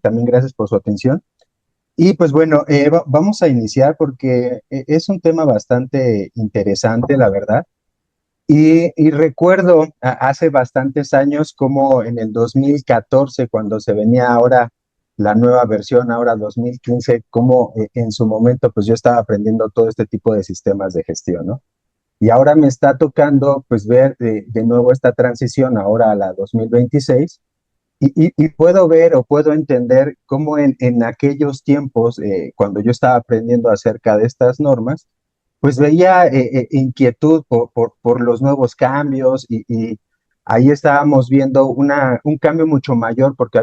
También gracias por su atención. Y pues bueno, vamos a iniciar porque es un tema bastante interesante, la verdad. Y recuerdo hace bastantes años como en el 2014, cuando se venía ahora la nueva versión, ahora 2015, como en su momento pues yo estaba aprendiendo todo este tipo de sistemas de gestión, ¿no? Y ahora me está tocando pues ver de nuevo esta transición ahora a la 2026 y puedo ver o puedo entender cómo en aquellos tiempos, cuando yo estaba aprendiendo acerca de estas normas, pues veía inquietud por los nuevos cambios y ahí estábamos viendo un cambio mucho mayor porque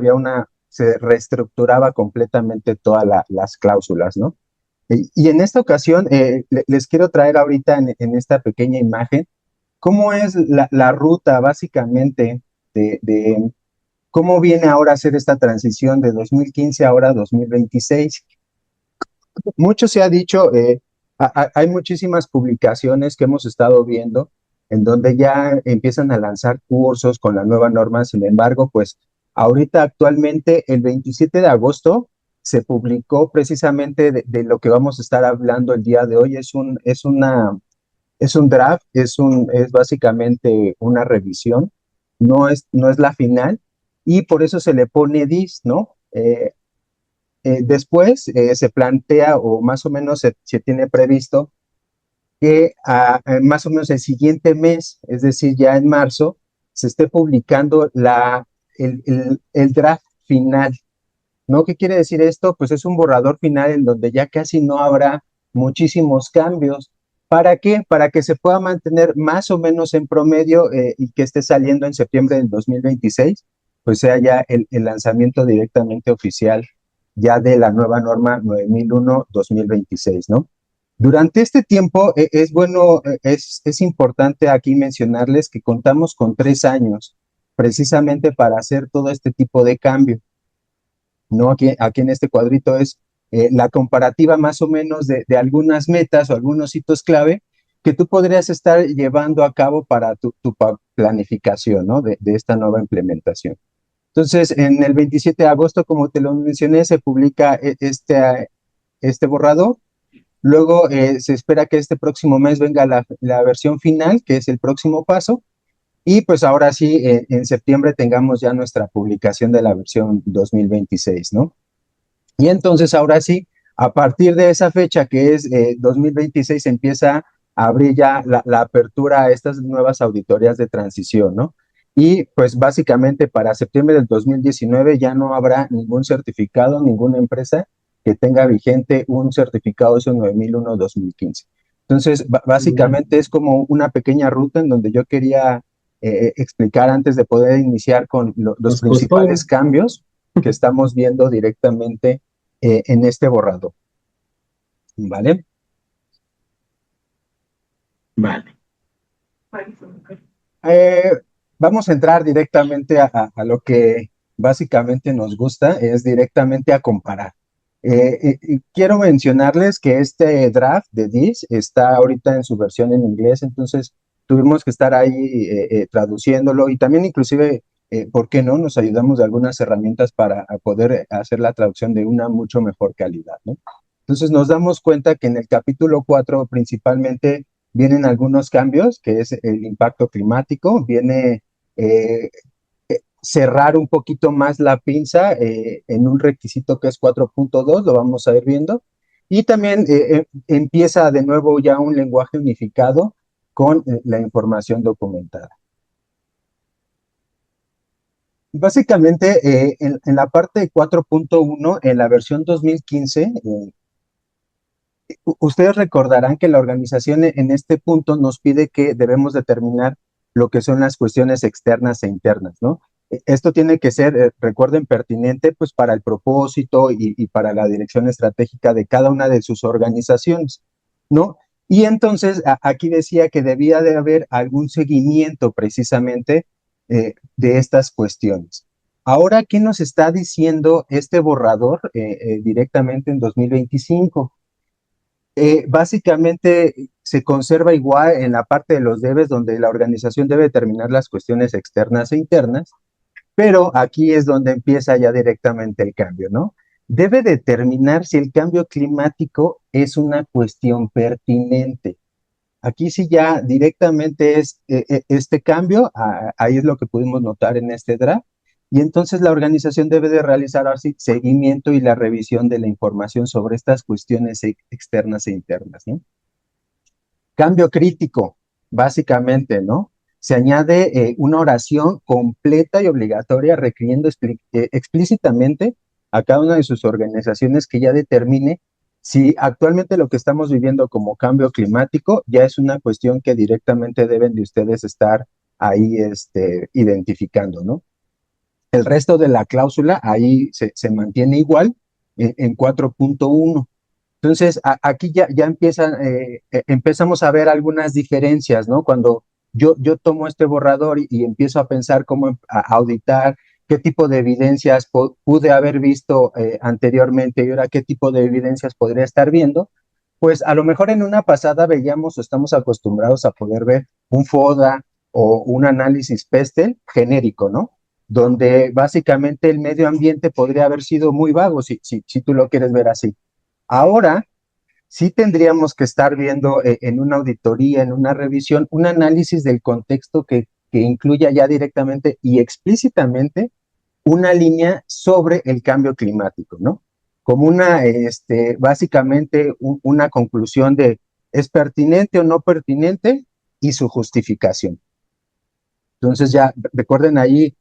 se reestructuraba completamente todas las cláusulas, ¿no? Y en esta ocasión les quiero traer ahorita en esta pequeña imagen cómo es la ruta básicamente de cómo viene ahora a ser esta transición de 2015 ahora a 2026. Mucho se ha dicho, hay muchísimas publicaciones que hemos estado viendo en donde ya empiezan a lanzar cursos con la nueva norma. Sin embargo, pues ahorita actualmente el 27 de agosto se publicó precisamente de lo que vamos a estar hablando el día de hoy. Es un draft, es básicamente una revisión, no es la final y por eso se le pone DIS, ¿no? Después se plantea o más o menos se tiene previsto que más o menos el siguiente mes, es decir, ya en marzo, se esté publicando el draft final, ¿no? ¿Qué quiere decir esto? Pues es un borrador final en donde ya casi no habrá muchísimos cambios. ¿Para qué? Para que se pueda mantener más o menos en promedio y que esté saliendo en septiembre del 2026, pues sea ya el lanzamiento directamente oficial ya de la nueva norma 9001-2026, ¿no? Durante este tiempo es bueno, es importante aquí mencionarles que contamos con 3 años precisamente para hacer todo este tipo de cambio. ¿No? Aquí en este cuadrito es la comparativa más o menos de algunas metas o algunos hitos clave que tú podrías estar llevando a cabo para tu planificación, ¿no? De esta nueva implementación. Entonces, en el 27 de agosto, como te lo mencioné, se publica este borrador. Luego se espera que este próximo mes venga la versión final, que es el próximo paso. Y pues ahora sí, en septiembre tengamos ya nuestra publicación de la versión 2026, ¿no? Y entonces ahora sí, a partir de esa fecha que es 2026, empieza a abrir ya la apertura a estas nuevas auditorías de transición, ¿no? Y pues básicamente para septiembre del 2019 ya no habrá ningún certificado, ninguna empresa que tenga vigente un certificado ISO 9001-2015. Entonces, básicamente es como una pequeña ruta en donde yo quería explicar antes de poder iniciar con los Nos costó. principales cambios que estamos viendo directamente en este borrador, ¿vale? Vale. Eh, Vamos a entrar directamente lo que básicamente nos gusta, es directamente a comparar. Quiero mencionarles que este draft de DIS está ahorita en su versión en inglés, entonces tuvimos que estar ahí traduciéndolo y también inclusive, ¿por qué no? Nos ayudamos de algunas herramientas para poder hacer la traducción de una mucho mejor calidad, ¿no? Entonces nos damos cuenta que en el capítulo 4 principalmente vienen algunos cambios, que es el impacto climático, viene eh, cerrar un poquito más la pinza en un requisito que es 4.2, lo vamos a ir viendo, y también empieza de nuevo ya un lenguaje unificado con la información documentada. Básicamente, en la parte 4.1, en la versión 2015, ustedes recordarán que la organización en este punto nos pide que debemos determinar lo que son las cuestiones externas e internas, ¿no? Esto tiene que ser, recuerden, pertinente pues para el propósito y para la dirección estratégica de cada una de sus organizaciones, ¿no? Y entonces aquí decía que debía de haber algún seguimiento precisamente de estas cuestiones. Ahora, ¿qué nos está diciendo este borrador directamente en 2025? Básicamente se conserva igual en la parte de los debes, donde la organización debe determinar las cuestiones externas e internas, Pero aquí es donde empieza ya directamente el cambio, ¿no? Debe determinar si el cambio climático es una cuestión pertinente. Aquí sí ya directamente es este cambio, ahí es lo que pudimos notar en este draft, y entonces la organización debe de realizar así seguimiento y la revisión de la información sobre estas cuestiones externas e internas, ¿no? Cambio crítico, básicamente, ¿no? Se añade una oración completa y obligatoria requiriendo explícitamente a cada una de sus organizaciones que ya determine si actualmente lo que estamos viviendo como cambio climático ya es una cuestión que directamente deben de ustedes estar ahí identificando, ¿no? El resto de la cláusula ahí se mantiene igual en 4.1. Entonces, aquí ya empezamos a ver algunas diferencias, ¿no? Cuando yo tomo este borrador y empiezo a pensar cómo auditar, qué tipo de evidencias pude haber visto anteriormente y ahora qué tipo de evidencias podría estar viendo, pues a lo mejor en una pasada veíamos o estamos acostumbrados a poder ver un FODA o un análisis PESTEL genérico, ¿no? Donde básicamente el medio ambiente podría haber sido muy vago, si tú lo quieres ver así. Ahora sí tendríamos que estar viendo en una auditoría, en una revisión, un análisis del contexto que incluya ya directamente y explícitamente una línea sobre el cambio climático, ¿no? Como básicamente una conclusión de es pertinente o no pertinente y su justificación. Entonces ya recuerden ahí,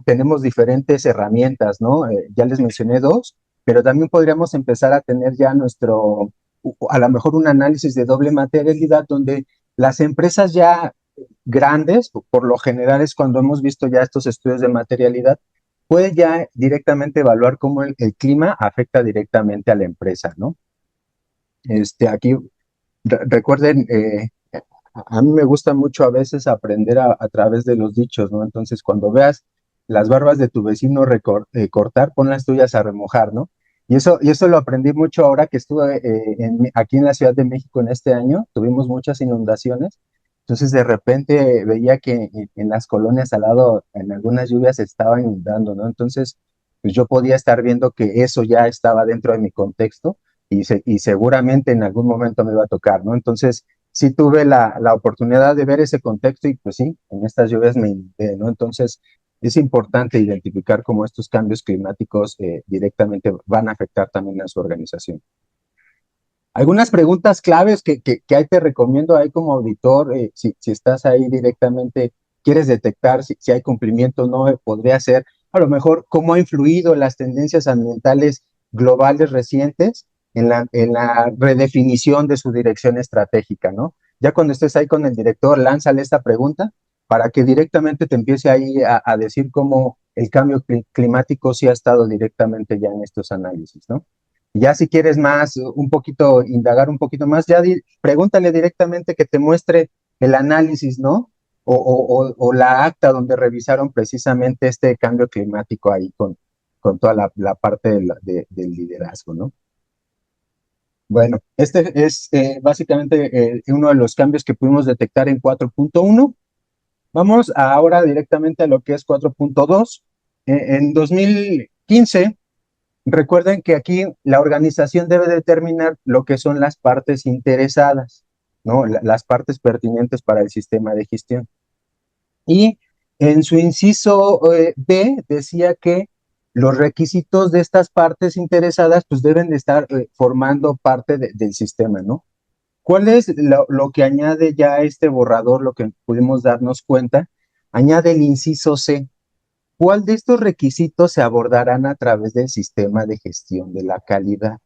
tenemos diferentes herramientas, ¿no? Ya les mencioné dos, pero también podríamos empezar a tener ya a lo mejor un análisis de doble materialidad donde las empresas ya grandes, por lo general es cuando hemos visto ya estos estudios de materialidad, puede ya directamente evaluar cómo el clima afecta directamente a la empresa, ¿no? Aquí recuerden, a mí me gusta mucho a veces aprender a través de los dichos, ¿no? Entonces, cuando veas las barbas de tu vecino cortar, pon las tuyas a remojar, ¿no? Y eso lo aprendí mucho ahora que estuve aquí en la Ciudad de México en este año, tuvimos muchas inundaciones, entonces de repente veía que en las colonias al lado, en algunas lluvias se estaba inundando, ¿no? Entonces, pues yo podía estar viendo que eso ya estaba dentro de mi contexto y seguramente en algún momento me iba a tocar, ¿no? Entonces, sí tuve la oportunidad de ver ese contexto y pues sí, en estas lluvias me inundé, ¿no? Entonces, es importante identificar cómo estos cambios climáticos directamente van a afectar también a su organización. Algunas preguntas claves que ahí te recomiendo ahí como auditor, si estás ahí directamente, quieres detectar si hay cumplimiento o no, podría ser a lo mejor cómo ha influido las tendencias ambientales globales recientes en la redefinición de su dirección estratégica, ¿no? Ya cuando estés ahí con el director, lánzale esta pregunta para que directamente te empiece ahí a decir cómo el cambio climático sí ha estado directamente ya en estos análisis, ¿no? Ya si quieres más, un poquito, indagar un poquito más, ya pregúntale directamente que te muestre el análisis, ¿no? O la acta donde revisaron precisamente este cambio climático ahí con toda la parte del liderazgo, ¿no? Bueno, este es básicamente uno de los cambios que pudimos detectar en 4.1. Vamos ahora directamente a lo que es 4.2. En 2015 recuerden que aquí la organización debe determinar lo que son las partes interesadas, ¿no? Las partes pertinentes para el sistema de gestión. Y en su inciso B decía que los requisitos de estas partes interesadas pues deben de estar formando parte del sistema, ¿no? ¿Cuál es lo que añade ya este borrador, lo que pudimos darnos cuenta? Añade el inciso C. ¿Cuál de estos requisitos se abordarán a través del sistema de gestión de la calidad?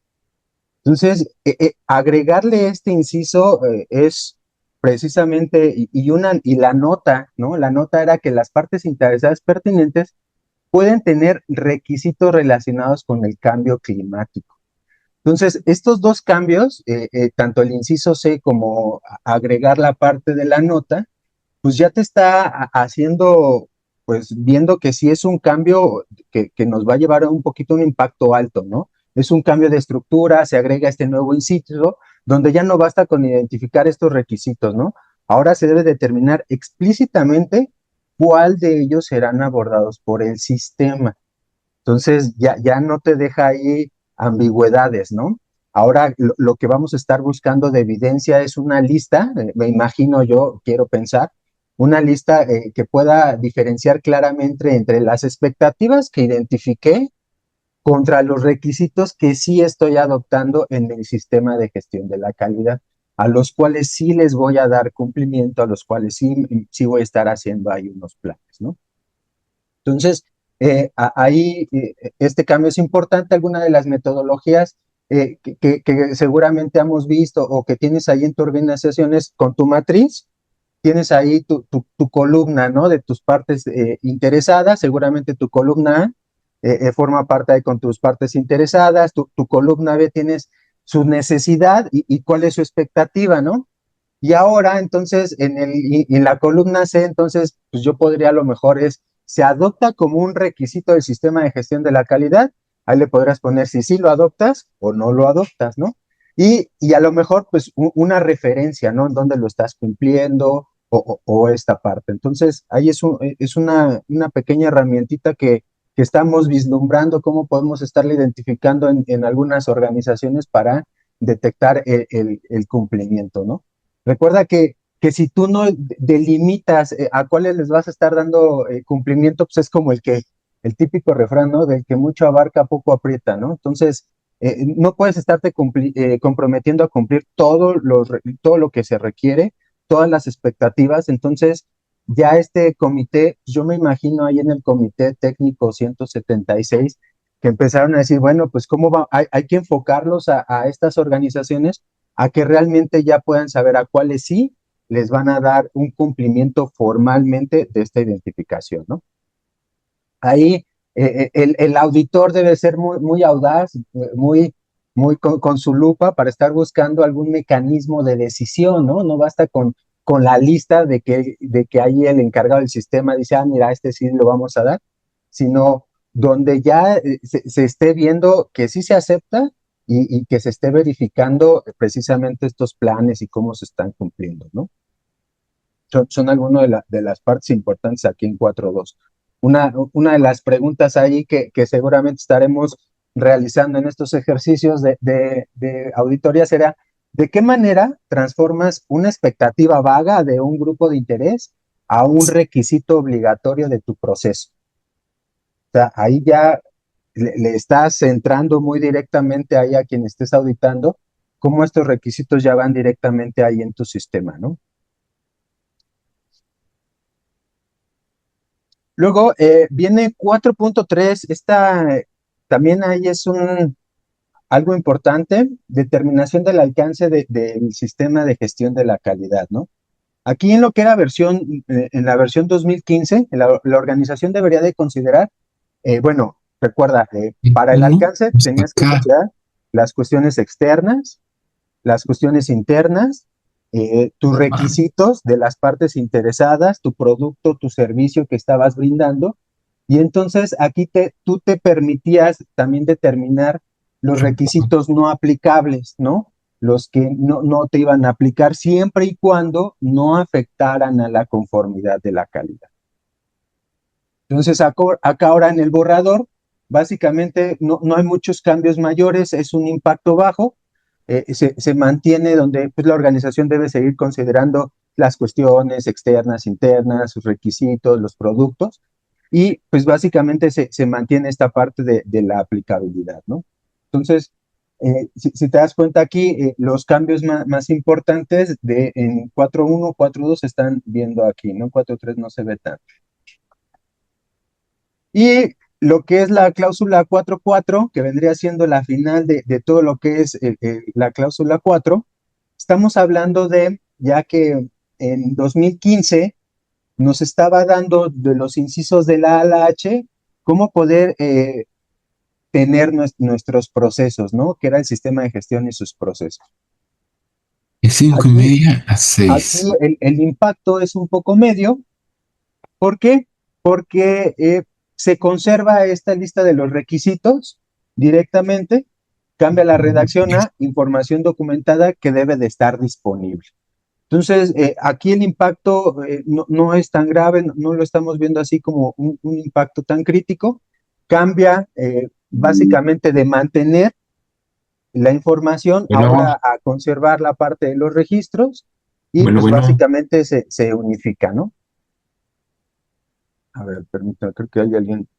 Entonces, agregarle este inciso es precisamente, y la nota, ¿no? La nota era que las partes interesadas pertinentes pueden tener requisitos relacionados con el cambio climático. Entonces, estos dos cambios, tanto el inciso C como agregar la parte de la nota, pues ya te está haciendo, pues viendo que sí es un cambio que nos va a llevar a un poquito un impacto alto, ¿no? Es un cambio de estructura, se agrega este nuevo inciso, donde ya no basta con identificar estos requisitos, ¿no? Ahora se debe determinar explícitamente cuál de ellos serán abordados por el sistema. Entonces ya no te deja ahí ambigüedades, ¿no? Ahora lo que vamos a estar buscando de evidencia es una lista, me imagino yo, quiero pensar, una lista que pueda diferenciar claramente entre las expectativas que identifiqué contra los requisitos que sí estoy adoptando en el sistema de gestión de la calidad, a los cuales sí les voy a dar cumplimiento, a los cuales sí voy a estar haciendo ahí unos planes, ¿no? Entonces, ahí este cambio es importante. Alguna de las metodologías que seguramente hemos visto o que tienes ahí en tu organización es con tu matriz, tienes ahí tu columna, ¿no? De tus partes interesadas, seguramente tu columna A forma parte de con tus partes interesadas, tu columna B tienes su necesidad y cuál es su expectativa, ¿no? Y ahora, entonces, en la columna C, entonces, pues yo podría a lo mejor se adopta como un requisito del sistema de gestión de la calidad. Ahí le podrás poner si sí lo adoptas o no lo adoptas, ¿no? Y a lo mejor, pues, una referencia, ¿no? En dónde lo estás cumpliendo o esta parte. Entonces, ahí es una pequeña herramientita que estamos vislumbrando cómo podemos estarla identificando en algunas organizaciones para detectar el cumplimiento, ¿no? Recuerda que si tú no delimitas a cuáles les vas a estar dando cumplimiento, pues es como el típico refrán, ¿no? Del que mucho abarca, poco aprieta, ¿no? Entonces, no puedes estarte comprometiendo a cumplir todo lo que se requiere, todas las expectativas. Entonces, ya este comité, yo me imagino ahí en el comité técnico 176, que empezaron a decir, bueno, pues cómo va, hay que enfocarlos a estas organizaciones a que realmente ya puedan saber a cuáles sí les van a dar un cumplimiento formalmente de esta identificación, ¿no? Ahí el auditor debe ser muy audaz, muy con su lupa para estar buscando algún mecanismo de decisión, ¿no? No basta con la lista de que ahí el encargado del sistema dice, ah, mira, este sí lo vamos a dar, sino donde ya se esté viendo que sí se acepta y que se esté verificando precisamente estos planes y cómo se están cumpliendo, ¿no? Son algunas de las partes importantes aquí en 4.2. Una de las preguntas ahí que seguramente estaremos realizando en estos ejercicios de auditoría será, ¿de qué manera transformas una expectativa vaga de un grupo de interés a un requisito obligatorio de tu proceso? O sea, ahí ya le estás centrando muy directamente ahí a quien estés auditando, cómo estos requisitos ya van directamente ahí en tu sistema, ¿no? Luego viene 4.3, esta también ahí es algo importante, determinación del alcance del sistema de gestión de la calidad, ¿no? Aquí en lo que era en la versión 2015, la organización debería de considerar, bueno, recuerda, para el ¿Cómo? alcance Hasta tenías que acá. considerar las cuestiones externas, las cuestiones internas, tus Ah, requisitos de las partes interesadas, tu producto, tu servicio que estabas brindando. Y entonces aquí tú te permitías también determinar los requisitos no aplicables, ¿no? Los que no te iban a aplicar siempre y cuando no afectaran a la conformidad de la calidad. Entonces, acá ahora en el borrador, básicamente no hay muchos cambios mayores, es un impacto bajo, se mantiene donde pues, la organización debe seguir considerando las cuestiones externas, internas, sus requisitos, los productos, y pues básicamente se mantiene esta parte de la aplicabilidad, ¿no? Entonces, si te das cuenta aquí, los cambios más importantes en 4.1, 4.2 se están viendo aquí, ¿no? 4.3 no se ve tanto. Y lo que es la cláusula 4.4, que vendría siendo la final de todo lo que es la cláusula 4, estamos hablando de, ya que en 2015 nos estaba dando de los incisos de la A a la H, cómo poder tener nuestros procesos, ¿no? Que era el sistema de gestión y sus procesos. de cinco y Aquí, media a aquí 6. el impacto es un poco medio. ¿Por qué? Porque se conserva esta lista de los requisitos directamente, cambia la redacción a información documentada que debe de estar disponible. Entonces, aquí el impacto no es tan grave, no lo estamos viendo así como un impacto tan crítico. Cambia básicamente de mantener la información Bueno, ahora a conservar la parte de los registros y bueno, pues bueno. básicamente se unifica, ¿no? A ver, permítame, creo que hay alguien,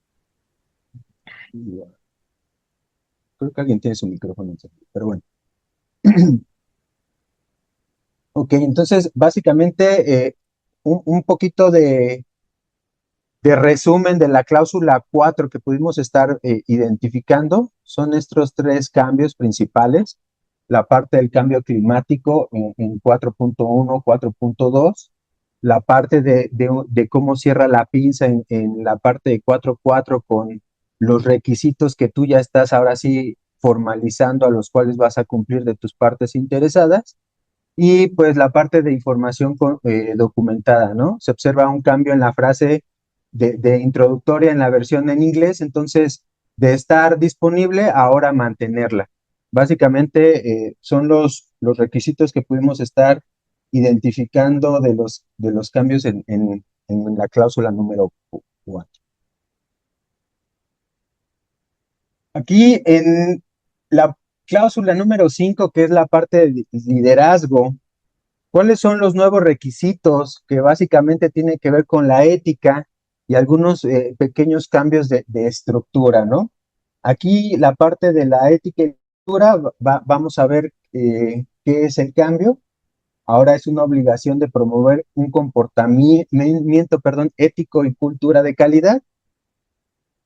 creo que alguien tiene su micrófono encendido, pero bueno. Ok, entonces básicamente un poquito de resumen de la cláusula 4 que pudimos estar identificando son estos tres cambios principales. La parte del cambio climático en 4.1, 4.2, la parte de cómo cierra la pinza en la parte de 4.4 con los requisitos que tú ya estás ahora sí formalizando a los cuales vas a cumplir de tus partes interesadas. Y pues la parte de información documentada, ¿no? Se observa un cambio en la frase de introductoria en la versión en inglés, entonces de estar disponible, ahora mantenerla. Básicamente son los requisitos que pudimos estar identificando de los cambios en la cláusula número 4. Aquí en la cláusula número 5, que es la parte de liderazgo, ¿cuáles son los nuevos requisitos que básicamente tienen que ver con la ética y algunos pequeños cambios de estructura, ¿no? Aquí la parte de la ética y estructura, vamos a ver qué es el cambio. Ahora es una obligación de promover un comportamiento, perdón, ético y cultura de calidad.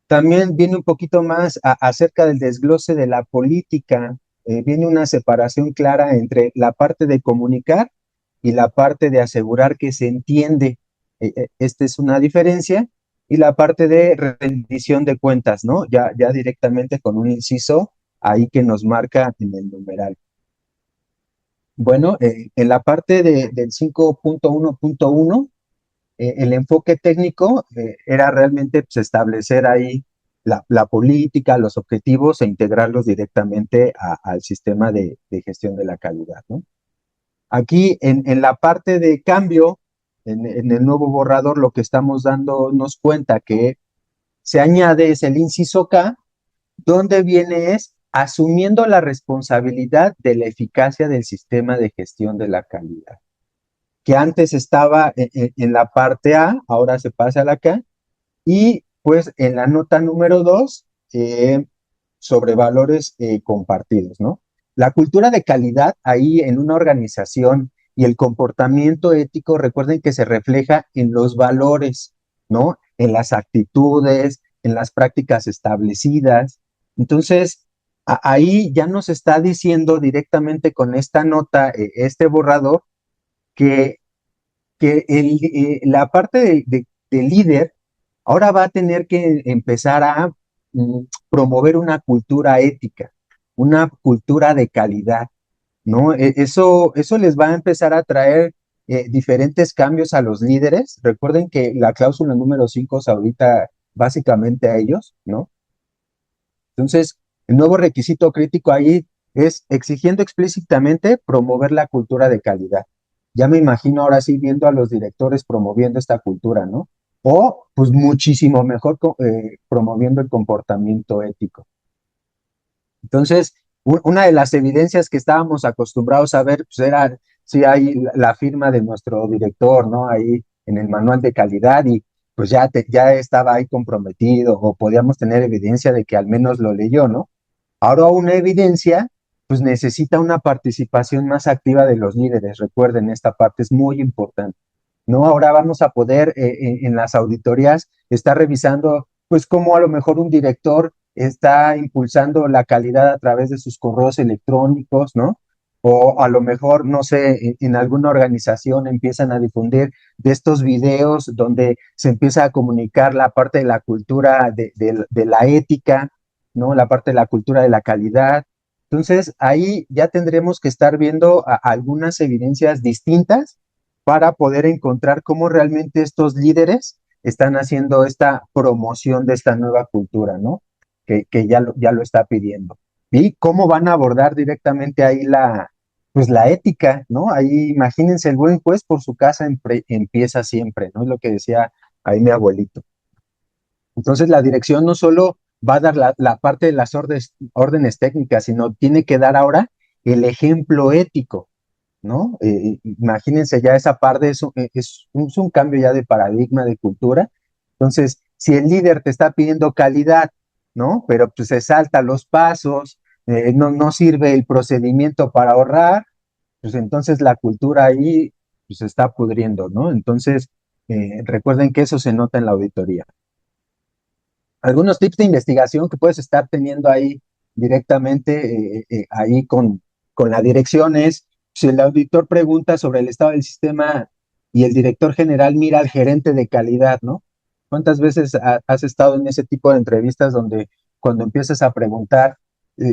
También viene un poquito más acerca del desglose de la política. Viene una separación clara entre la parte de comunicar y la parte de asegurar que se entiende. Esta es una diferencia. Y la parte de rendición de cuentas, ¿no? Ya directamente con un inciso ahí que nos marca en el numeral. Bueno, en la parte del 5.1.1, el enfoque técnico era realmente pues, establecer ahí la política, los objetivos e integrarlos directamente al sistema de gestión de la calidad, ¿no? Aquí en la parte de cambio, en el nuevo borrador, lo que estamos dándonos cuenta que se añade es el inciso K, donde viene es asumiendo la responsabilidad de la eficacia del sistema de gestión de la calidad, que antes estaba en la parte A, ahora se pasa a la K, y pues en la nota número 2, sobre valores compartidos, ¿no? La cultura de calidad ahí en una organización y el comportamiento ético, recuerden que se refleja en los valores, ¿no? En las actitudes, en las prácticas establecidas. Entonces, ahí ya nos está diciendo directamente con esta nota, este borrador, que la parte de líder ahora va a tener que empezar a promover una cultura ética, una cultura de calidad, ¿no? Eso les va a empezar a traer diferentes cambios a los líderes. Recuerden que la cláusula número 5 es ahorita básicamente a ellos, ¿no? Entonces, el nuevo requisito crítico ahí es exigiendo explícitamente promover la cultura de calidad. Ya me imagino ahora sí viendo a los directores promoviendo esta cultura, ¿no? O, pues, muchísimo mejor promoviendo el comportamiento ético. Entonces, una de las evidencias que estábamos acostumbrados a ver, pues era si hay la firma de nuestro director, ¿no? Ahí en el manual de calidad y pues ya estaba ahí comprometido o podíamos tener evidencia de que al menos lo leyó, ¿no? Ahora una evidencia, pues necesita una participación más activa de los líderes. Recuerden, esta parte es muy importante. ¿No? Ahora vamos a poder en las auditorías estar revisando, pues, cómo a lo mejor un director está impulsando la calidad a través de sus correos electrónicos, ¿no? O a lo mejor, no sé, en alguna organización empiezan a difundir de estos videos donde se empieza a comunicar la parte de la cultura de la ética, ¿no? La parte de la cultura de la calidad. Entonces, ahí ya tendremos que estar viendo algunas evidencias distintas para poder encontrar cómo realmente estos líderes están haciendo esta promoción de esta nueva cultura, ¿no? Que ya lo está pidiendo. Y cómo van a abordar directamente ahí pues la ética, ¿no? Ahí imagínense, el buen juez por su casa empieza siempre, ¿no? Es lo que decía ahí mi abuelito. Entonces la dirección no solo va a dar la parte de las órdenes técnicas, sino tiene que dar ahora el ejemplo ético, ¿no? Imagínense ya esa parte, es un cambio ya de paradigma, de cultura. Entonces, si el líder te está pidiendo calidad, ¿no? Pero pues se salta los pasos, no sirve el procedimiento para ahorrar, pues entonces la cultura ahí pues, se está pudriendo, ¿no? Entonces, recuerden que eso se nota en la auditoría. Algunos tips de investigación que puedes estar teniendo ahí directamente, ahí con la dirección es, si el auditor pregunta sobre el estado del sistema y el director general mira al gerente de calidad, ¿no? ¿Cuántas veces has estado en ese tipo de entrevistas donde cuando empiezas a preguntar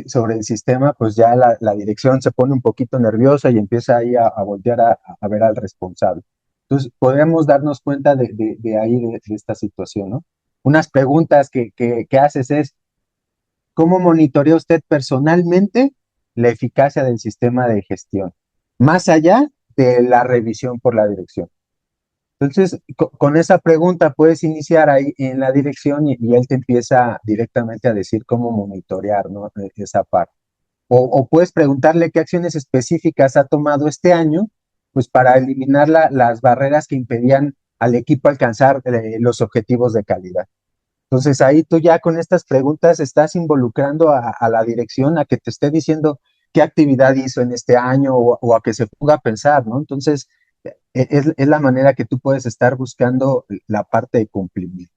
sobre el sistema, pues ya la dirección se pone un poquito nerviosa y empieza ahí a voltear a ver al responsable? Entonces, podemos darnos cuenta de ahí, de esta situación, ¿no? Unas preguntas que haces es, ¿cómo monitorea usted personalmente la eficacia del sistema de gestión? Más allá de la revisión por la dirección. Entonces, con esa pregunta puedes iniciar ahí en la dirección y él te empieza directamente a decir cómo monitorear, ¿no? Esa parte. O puedes preguntarle qué acciones específicas ha tomado este año, pues para eliminar las barreras que impedían al equipo alcanzar los objetivos de calidad. Entonces ahí tú ya con estas preguntas estás involucrando a la dirección a que te esté diciendo qué actividad hizo en este año o a que se ponga a pensar, ¿no? Entonces es la manera que tú puedes estar buscando la parte de cumplimiento.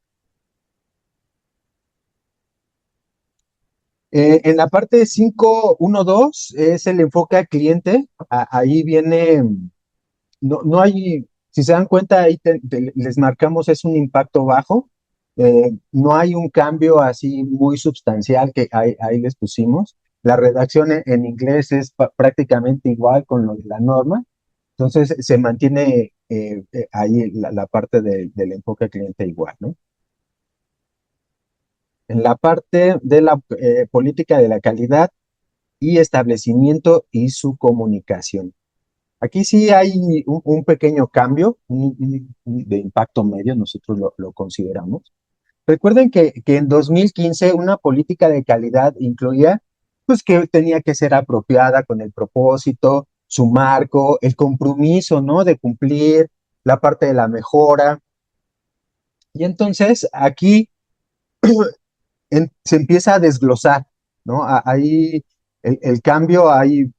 En la parte 5.1.2 es el enfoque al cliente. Ahí viene, no hay, si se dan cuenta, ahí les marcamos es un impacto bajo. No hay un cambio así muy sustancial que ahí les pusimos. La redacción en inglés es prácticamente igual con lo de la norma. Entonces se mantiene ahí la parte del enfoque al cliente igual, ¿no? En la parte de la política de la calidad y establecimiento y su comunicación. Aquí sí hay un pequeño cambio de impacto medio, nosotros lo consideramos. Recuerden que en 2015 una política de calidad incluía pues que tenía que ser apropiada con el propósito, su marco, el compromiso, ¿no? De cumplir la parte de la mejora. Y entonces aquí se empieza a desglosar, ¿no? Ahí el cambio ahí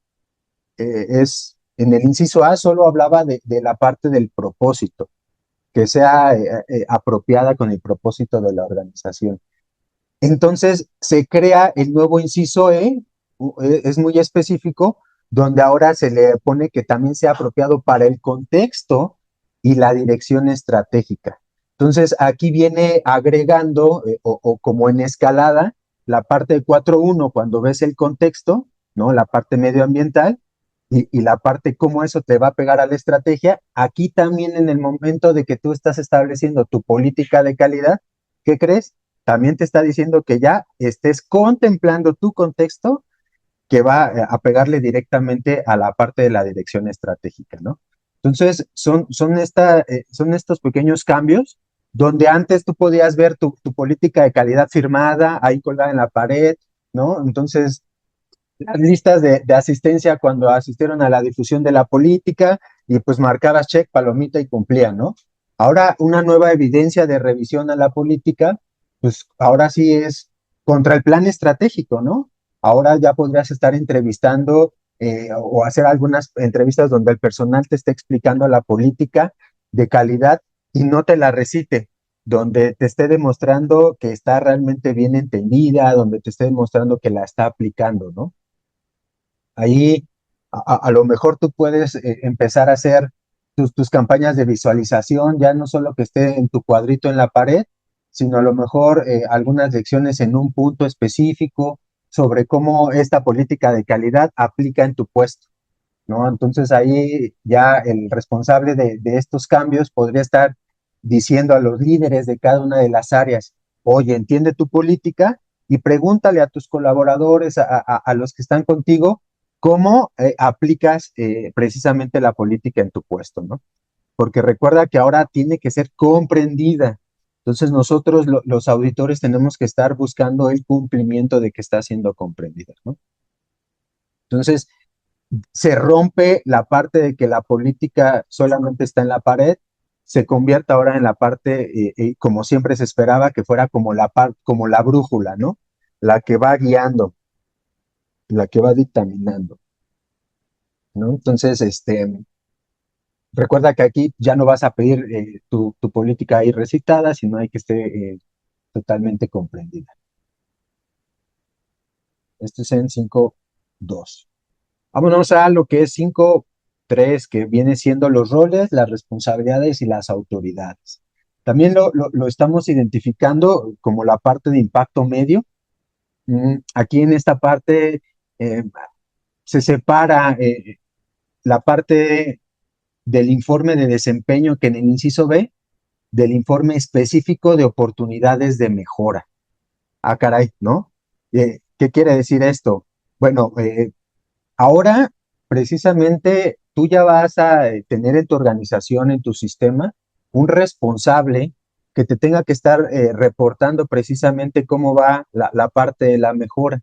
es, en el inciso A solo hablaba de la parte del propósito, que sea apropiada con el propósito de la organización. Entonces se crea el nuevo inciso es muy específico, donde ahora se le pone que también sea apropiado para el contexto y la dirección estratégica. Entonces aquí viene agregando o como en escalada la parte de 4.1 cuando ves el contexto, ¿no? La parte medioambiental y la parte cómo eso te va a pegar a la estrategia. Aquí también en el momento de que tú estás estableciendo tu política de calidad, ¿qué crees? También te está diciendo que ya estés contemplando tu contexto que va a pegarle directamente a la parte de la dirección estratégica, ¿no? Entonces, son estos pequeños cambios donde antes tú podías ver tu política de calidad firmada ahí colgada en la pared, ¿no? Entonces, las listas de asistencia cuando asistieron a la difusión de la política y pues marcabas check, palomita y cumplían, ¿no? Ahora una nueva evidencia de revisión a la política, pues ahora sí es contra el plan estratégico, ¿no? Ahora ya podrías estar entrevistando o hacer algunas entrevistas donde el personal te esté explicando la política de calidad y no te la recite, donde te esté demostrando que está realmente bien entendida, donde te esté demostrando que la está aplicando, ¿no? Ahí a lo mejor tú puedes empezar a hacer tus campañas de visualización, ya no solo que esté en tu cuadrito en la pared, sino a lo mejor algunas lecciones en un punto específico sobre cómo esta política de calidad aplica en tu puesto, ¿no? Entonces ahí ya el responsable de estos cambios podría estar diciendo a los líderes de cada una de las áreas, oye, entiende tu política y pregúntale a tus colaboradores, a los que están contigo, cómo aplicas precisamente la política en tu puesto, ¿no? Porque recuerda que ahora tiene que ser comprendida. Entonces nosotros, los auditores, tenemos que estar buscando el cumplimiento de que está siendo comprendida, ¿no? Entonces, se rompe la parte de que la política solamente está en la pared, se convierte ahora en la parte, como siempre se esperaba, que fuera como como la brújula, ¿no? La que va guiando, la que va dictaminando, ¿no? Entonces, recuerda que aquí ya no vas a pedir tu política ahí recitada, sino hay que esté totalmente comprendida. Esto es en 5.2. Vámonos a lo que es 5.3, que viene siendo los roles, las responsabilidades y las autoridades. También lo estamos identificando como la parte de impacto medio. Aquí en esta parte eh, se separa la parte del informe de desempeño, que en el inciso B, del informe específico de oportunidades de mejora. Ah, caray, ¿no? ¿Qué quiere decir esto? Bueno, ahora, precisamente, tú ya vas a tener en tu organización, en tu sistema, un responsable que te tenga que estar reportando precisamente cómo va la parte de la mejora,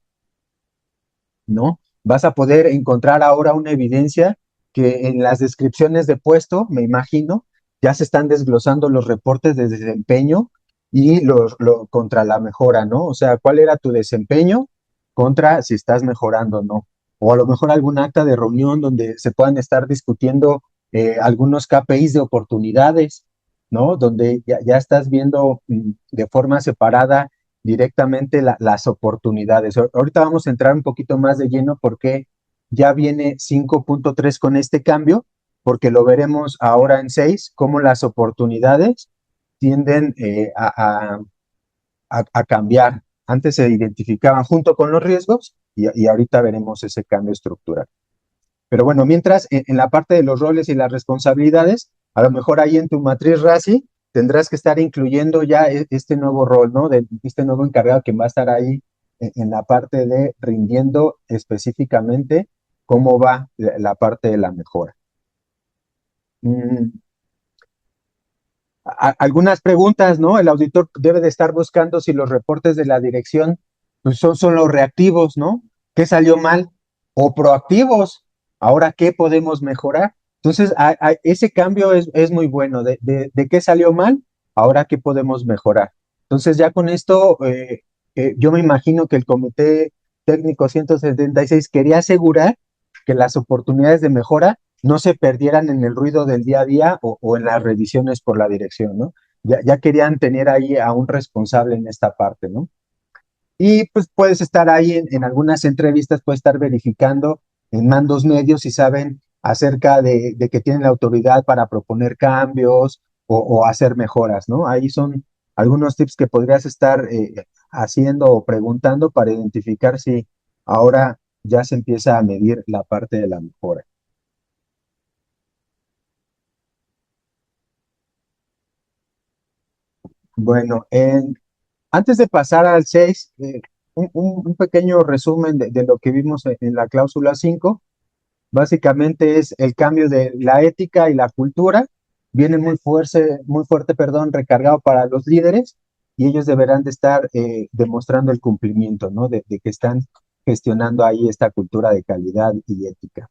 ¿no? Vas a poder encontrar ahora una evidencia que en las descripciones de puesto, me imagino, ya se están desglosando los reportes de desempeño y contra la mejora, ¿no? O sea, ¿cuál era tu desempeño contra si estás mejorando o no? O a lo mejor algún acta de reunión donde se puedan estar discutiendo algunos KPIs de oportunidades, ¿no? Donde ya estás viendo de forma separada directamente las oportunidades. Ahorita vamos a entrar un poquito más de lleno porque ya viene 5.3 con este cambio, porque lo veremos ahora en 6, cómo las oportunidades tienden a cambiar. Antes se identificaban junto con los riesgos y ahorita veremos ese cambio estructural. Pero bueno, mientras en la parte de los roles y las responsabilidades, a lo mejor ahí en tu matriz RACI tendrás que estar incluyendo ya este nuevo rol, ¿no? De este nuevo encargado que va a estar ahí en la parte de rindiendo específicamente cómo va la parte de la mejora. Algunas preguntas, ¿no? El auditor debe de estar buscando si los reportes de la dirección pues son los reactivos, ¿no? ¿Qué salió mal? O proactivos. Ahora, ¿qué podemos mejorar? Entonces, ese cambio es muy bueno. ¿De qué salió mal? Ahora, ¿qué podemos mejorar? Entonces, ya con esto, yo me imagino que el Comité Técnico 176 quería asegurar que las oportunidades de mejora no se perdieran en el ruido del día a día o en las revisiones por la dirección, ¿no? Ya querían tener ahí a un responsable en esta parte, ¿no? Y pues puedes estar ahí en algunas entrevistas, puedes estar verificando en mandos medios si saben acerca de que tienen la autoridad para proponer cambios o hacer mejoras, ¿no? Ahí son algunos tips que podrías estar haciendo o preguntando para identificar si ahora ya se empieza a medir la parte de la mejora. Bueno, antes de pasar al 6, un pequeño resumen de lo que vimos en la cláusula 5. Básicamente es el cambio de la ética y la cultura. Viene muy fuerte, perdón, recargado para los líderes y ellos deberán de estar demostrando el cumplimiento, ¿no? De que están gestionando ahí esta cultura de calidad y ética.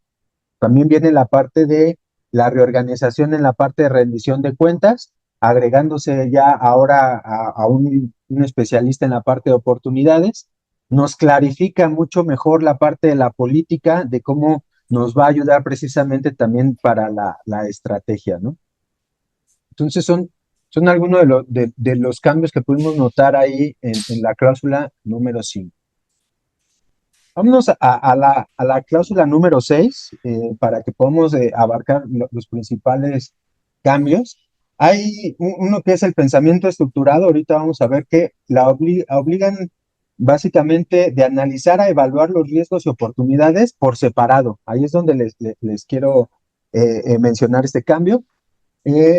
También viene la parte de la reorganización en la parte de rendición de cuentas, agregándose ya ahora a un especialista en la parte de oportunidades. Nos clarifica mucho mejor la parte de la política, de cómo nos va a ayudar precisamente también para la estrategia, ¿no? Entonces son algunos de los cambios que pudimos notar ahí en la cláusula número 5. Vámonos a la cláusula número 6 para que podamos abarcar los principales cambios. Hay uno que es el pensamiento estructurado. Ahorita vamos a ver que la obligan básicamente de analizar a evaluar los riesgos y oportunidades por separado. Ahí es donde les quiero mencionar este cambio.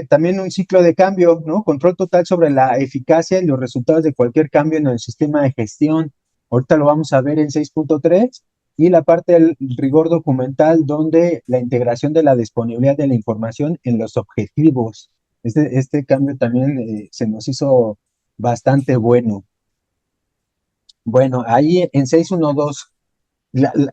También un ciclo de cambio, ¿no? Control total sobre la eficacia y los resultados de cualquier cambio en el sistema de gestión. Ahorita lo vamos a ver en 6.3. y la parte del rigor documental, donde la integración de la disponibilidad de la información en los objetivos. Este cambio también se nos hizo bastante bueno. Bueno, ahí en 612,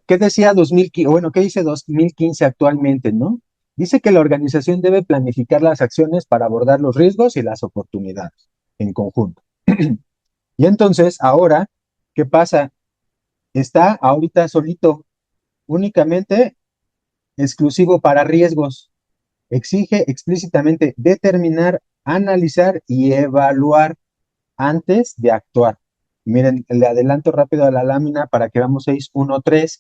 ¿qué decía 2015? Bueno, ¿qué dice 2015 actualmente, no? Dice que la organización debe planificar las acciones para abordar los riesgos y las oportunidades en conjunto. Y entonces, ahora, ¿qué pasa? Está ahorita solito, únicamente exclusivo para riesgos. Exige explícitamente determinar, analizar y evaluar antes de actuar. Miren, le adelanto rápido a la lámina para que veamos 613.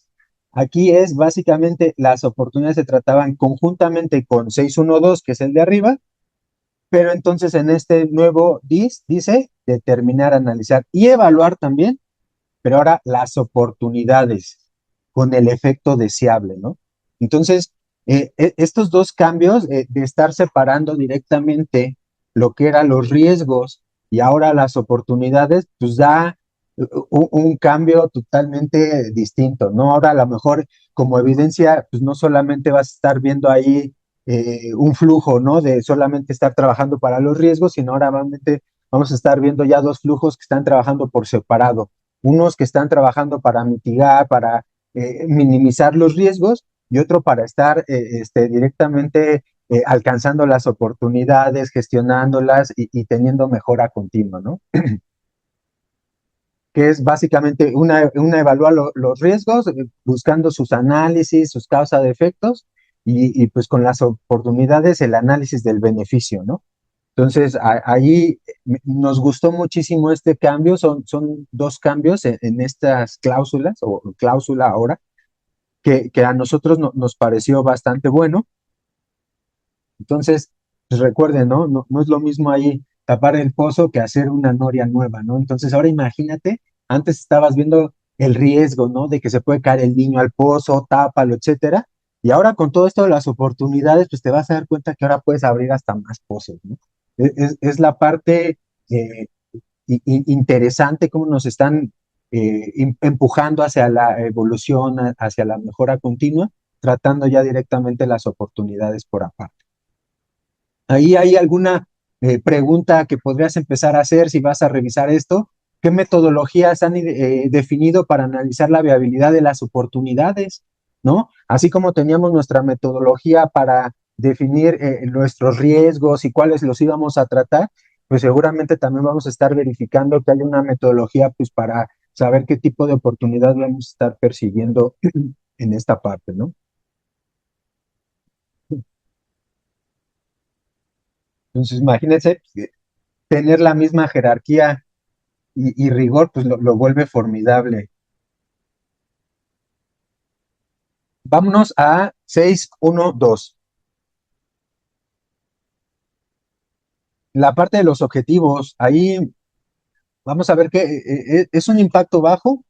Aquí es básicamente las oportunidades se trataban conjuntamente con 612, que es el de arriba, pero entonces en este nuevo dice determinar, analizar y evaluar también, pero ahora las oportunidades con el efecto deseable, ¿no? Entonces, estos dos cambios de estar separando directamente lo que eran los riesgos y ahora las oportunidades, pues da un cambio totalmente distinto, ¿no? Ahora a lo mejor como evidencia, pues no solamente vas a estar viendo ahí un flujo, ¿no? De solamente estar trabajando para los riesgos, sino ahora realmente vamos a estar viendo ya dos flujos que están trabajando por separado. Unos que están trabajando para mitigar, para minimizar los riesgos, y otro para estar directamente alcanzando las oportunidades, gestionándolas y teniendo mejora continua, ¿no? Que es básicamente una evaluar los riesgos, buscando sus análisis, sus causas de efectos, y pues con las oportunidades el análisis del beneficio, ¿no? Entonces, ahí nos gustó muchísimo este cambio, son dos cambios en estas cláusulas, o cláusula ahora, que a nosotros nos pareció bastante bueno. Entonces, pues recuerden, ¿no? No es lo mismo ahí tapar el pozo que hacer una noria nueva, ¿no? Entonces, ahora imagínate, antes estabas viendo el riesgo, ¿no? De que se puede caer el niño al pozo, tápalo, etcétera. Y ahora con todo esto de las oportunidades, pues te vas a dar cuenta que ahora puedes abrir hasta más pozos, ¿no? Es la parte eh, interesante cómo nos están empujando hacia la evolución, hacia la mejora continua, tratando ya directamente las oportunidades por aparte. Ahí hay alguna pregunta que podrías empezar a hacer si vas a revisar esto. ¿Qué metodologías han definido para analizar la viabilidad de las oportunidades? ¿No? Así como teníamos nuestra metodología para definir nuestros riesgos y cuáles los íbamos a tratar, pues seguramente también vamos a estar verificando que hay una metodología pues para saber qué tipo de oportunidad vamos a estar persiguiendo en esta parte, ¿no? Entonces, imagínense tener la misma jerarquía y rigor, pues lo vuelve formidable. Vámonos a 612. La parte de los objetivos, ahí vamos a ver que es un impacto bajo.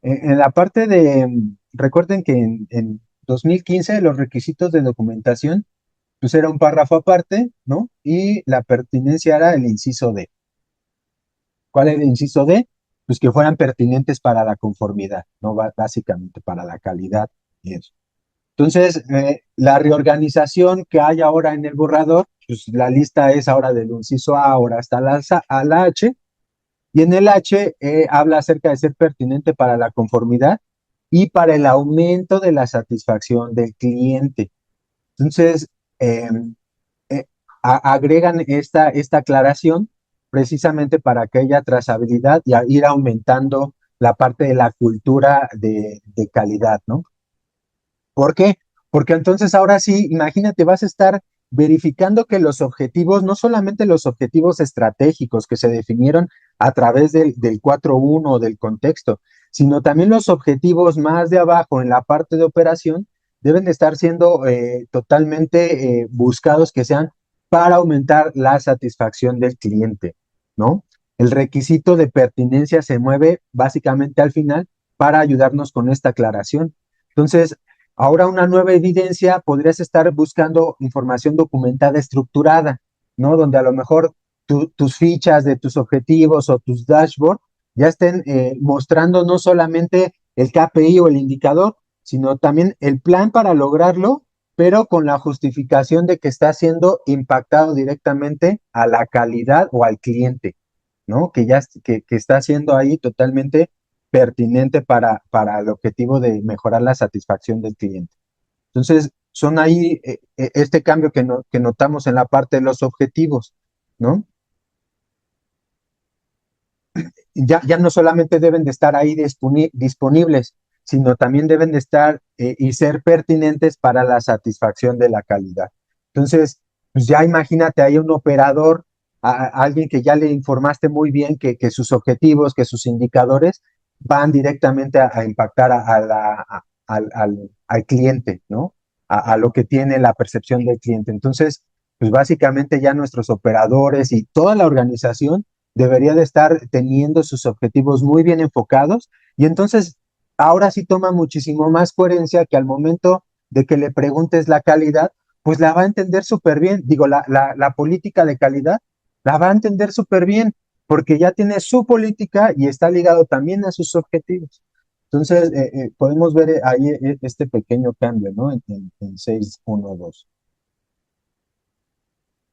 En la parte de, recuerden que en 2015 los requisitos de documentación, pues era un párrafo aparte, ¿no? Y la pertinencia era el inciso D. ¿Cuál era el inciso D? Pues que fueran pertinentes para la conformidad, ¿no? Básicamente para la calidad y eso. Entonces, la reorganización que hay ahora en el borrador, pues la lista es ahora del inciso A, ahora hasta a la H, y en el H habla acerca de ser pertinente para la conformidad y para el aumento de la satisfacción del cliente. Entonces, eh, agregan esta aclaración precisamente para que haya trazabilidad y a ir aumentando la parte de la cultura de calidad, ¿no? ¿Por qué? Porque entonces ahora sí, imagínate, vas a estar verificando que los objetivos, no solamente los objetivos estratégicos que se definieron a través del 4.1 del contexto, sino también los objetivos más de abajo en la parte de operación deben de estar siendo totalmente buscados que sean para aumentar la satisfacción del cliente, ¿no? El requisito de pertinencia se mueve básicamente al final para ayudarnos con esta aclaración. Entonces, ahora una nueva evidencia, podrías estar buscando información documentada estructurada, ¿no? Donde a lo mejor tus fichas de tus objetivos o tus dashboards ya estén mostrando no solamente el KPI o el indicador, sino también el plan para lograrlo, pero con la justificación de que está siendo impactado directamente a la calidad o al cliente, ¿no? Que está siendo ahí totalmente pertinente para el objetivo de mejorar la satisfacción del cliente. Entonces, son ahí este cambio que notamos en la parte de los objetivos, ¿no? Ya no solamente deben de estar ahí disponibles, sino también deben de estar y ser pertinentes para la satisfacción de la calidad. Entonces, pues ya imagínate ahí un operador, a alguien que ya le informaste muy bien que sus objetivos, que sus indicadores van directamente a impactar al cliente, ¿no? A lo que tiene la percepción del cliente. Entonces, pues básicamente ya nuestros operadores y toda la organización debería de estar teniendo sus objetivos muy bien enfocados y entonces ahora sí toma muchísimo más coherencia que al momento de que le preguntes la calidad, pues la va a entender súper bien. Digo, la política de calidad la va a entender súper bien porque ya tiene su política y está ligado también a sus objetivos. Entonces, podemos ver ahí este pequeño cambio, ¿no? En 6.1.2.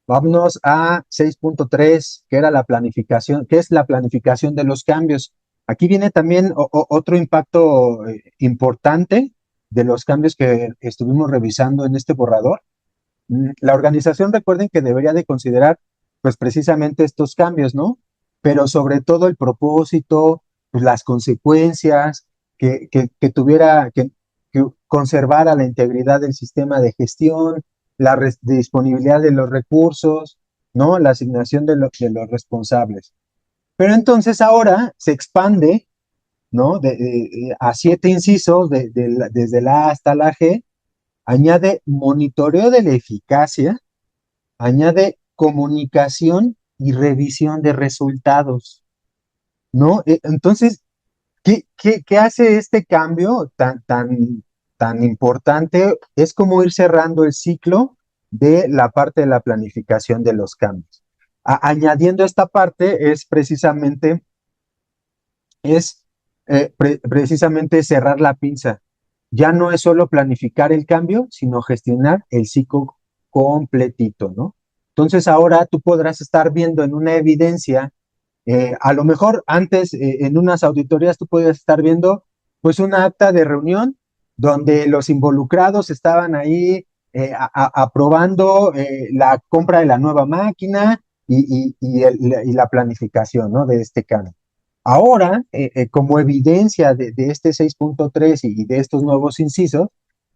Vámonos a 6.3, que era la planificación, que es la planificación de los cambios. Aquí viene también otro impacto importante de los cambios que estuvimos revisando en este borrador. La organización, recuerden que debería de considerar, pues precisamente estos cambios, ¿no? Pero sobre todo el propósito, pues, las consecuencias, que tuviera, que conservara la integridad del sistema de gestión, la disponibilidad de los recursos, ¿no? La asignación de los responsables. Pero entonces ahora se expande, ¿no? A 7 incisos, desde la A hasta la G, añade monitoreo de la eficacia, añade comunicación y revisión de resultados, ¿no? Entonces, ¿qué hace este cambio tan importante? Es como ir cerrando el ciclo de la parte de la planificación de los cambios. Añadiendo esta parte precisamente cerrar la pinza. Ya no es solo planificar el cambio, sino gestionar el ciclo completito, ¿no? Entonces ahora tú podrás estar viendo en una evidencia, a lo mejor antes en unas auditorías tú podías estar viendo pues una acta de reunión donde los involucrados estaban ahí aprobando la compra de la nueva máquina y la planificación, ¿no? De este cambio. Ahora, como evidencia de este 6.3 y de estos nuevos incisos,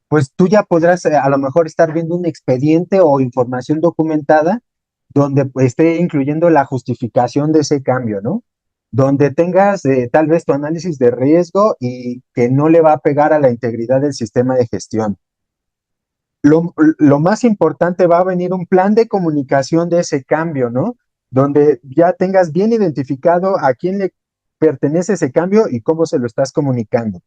pues tú ya podrás a lo mejor estar viendo un expediente o información documentada donde pues, esté incluyendo la justificación de ese cambio, ¿no? Donde tengas tal vez tu análisis de riesgo y que no le va a pegar a la integridad del sistema de gestión. Lo más importante va a venir un plan de comunicación de ese cambio, ¿no? Donde ya tengas bien identificado a quién le pertenece ese cambio y cómo se lo estás comunicando.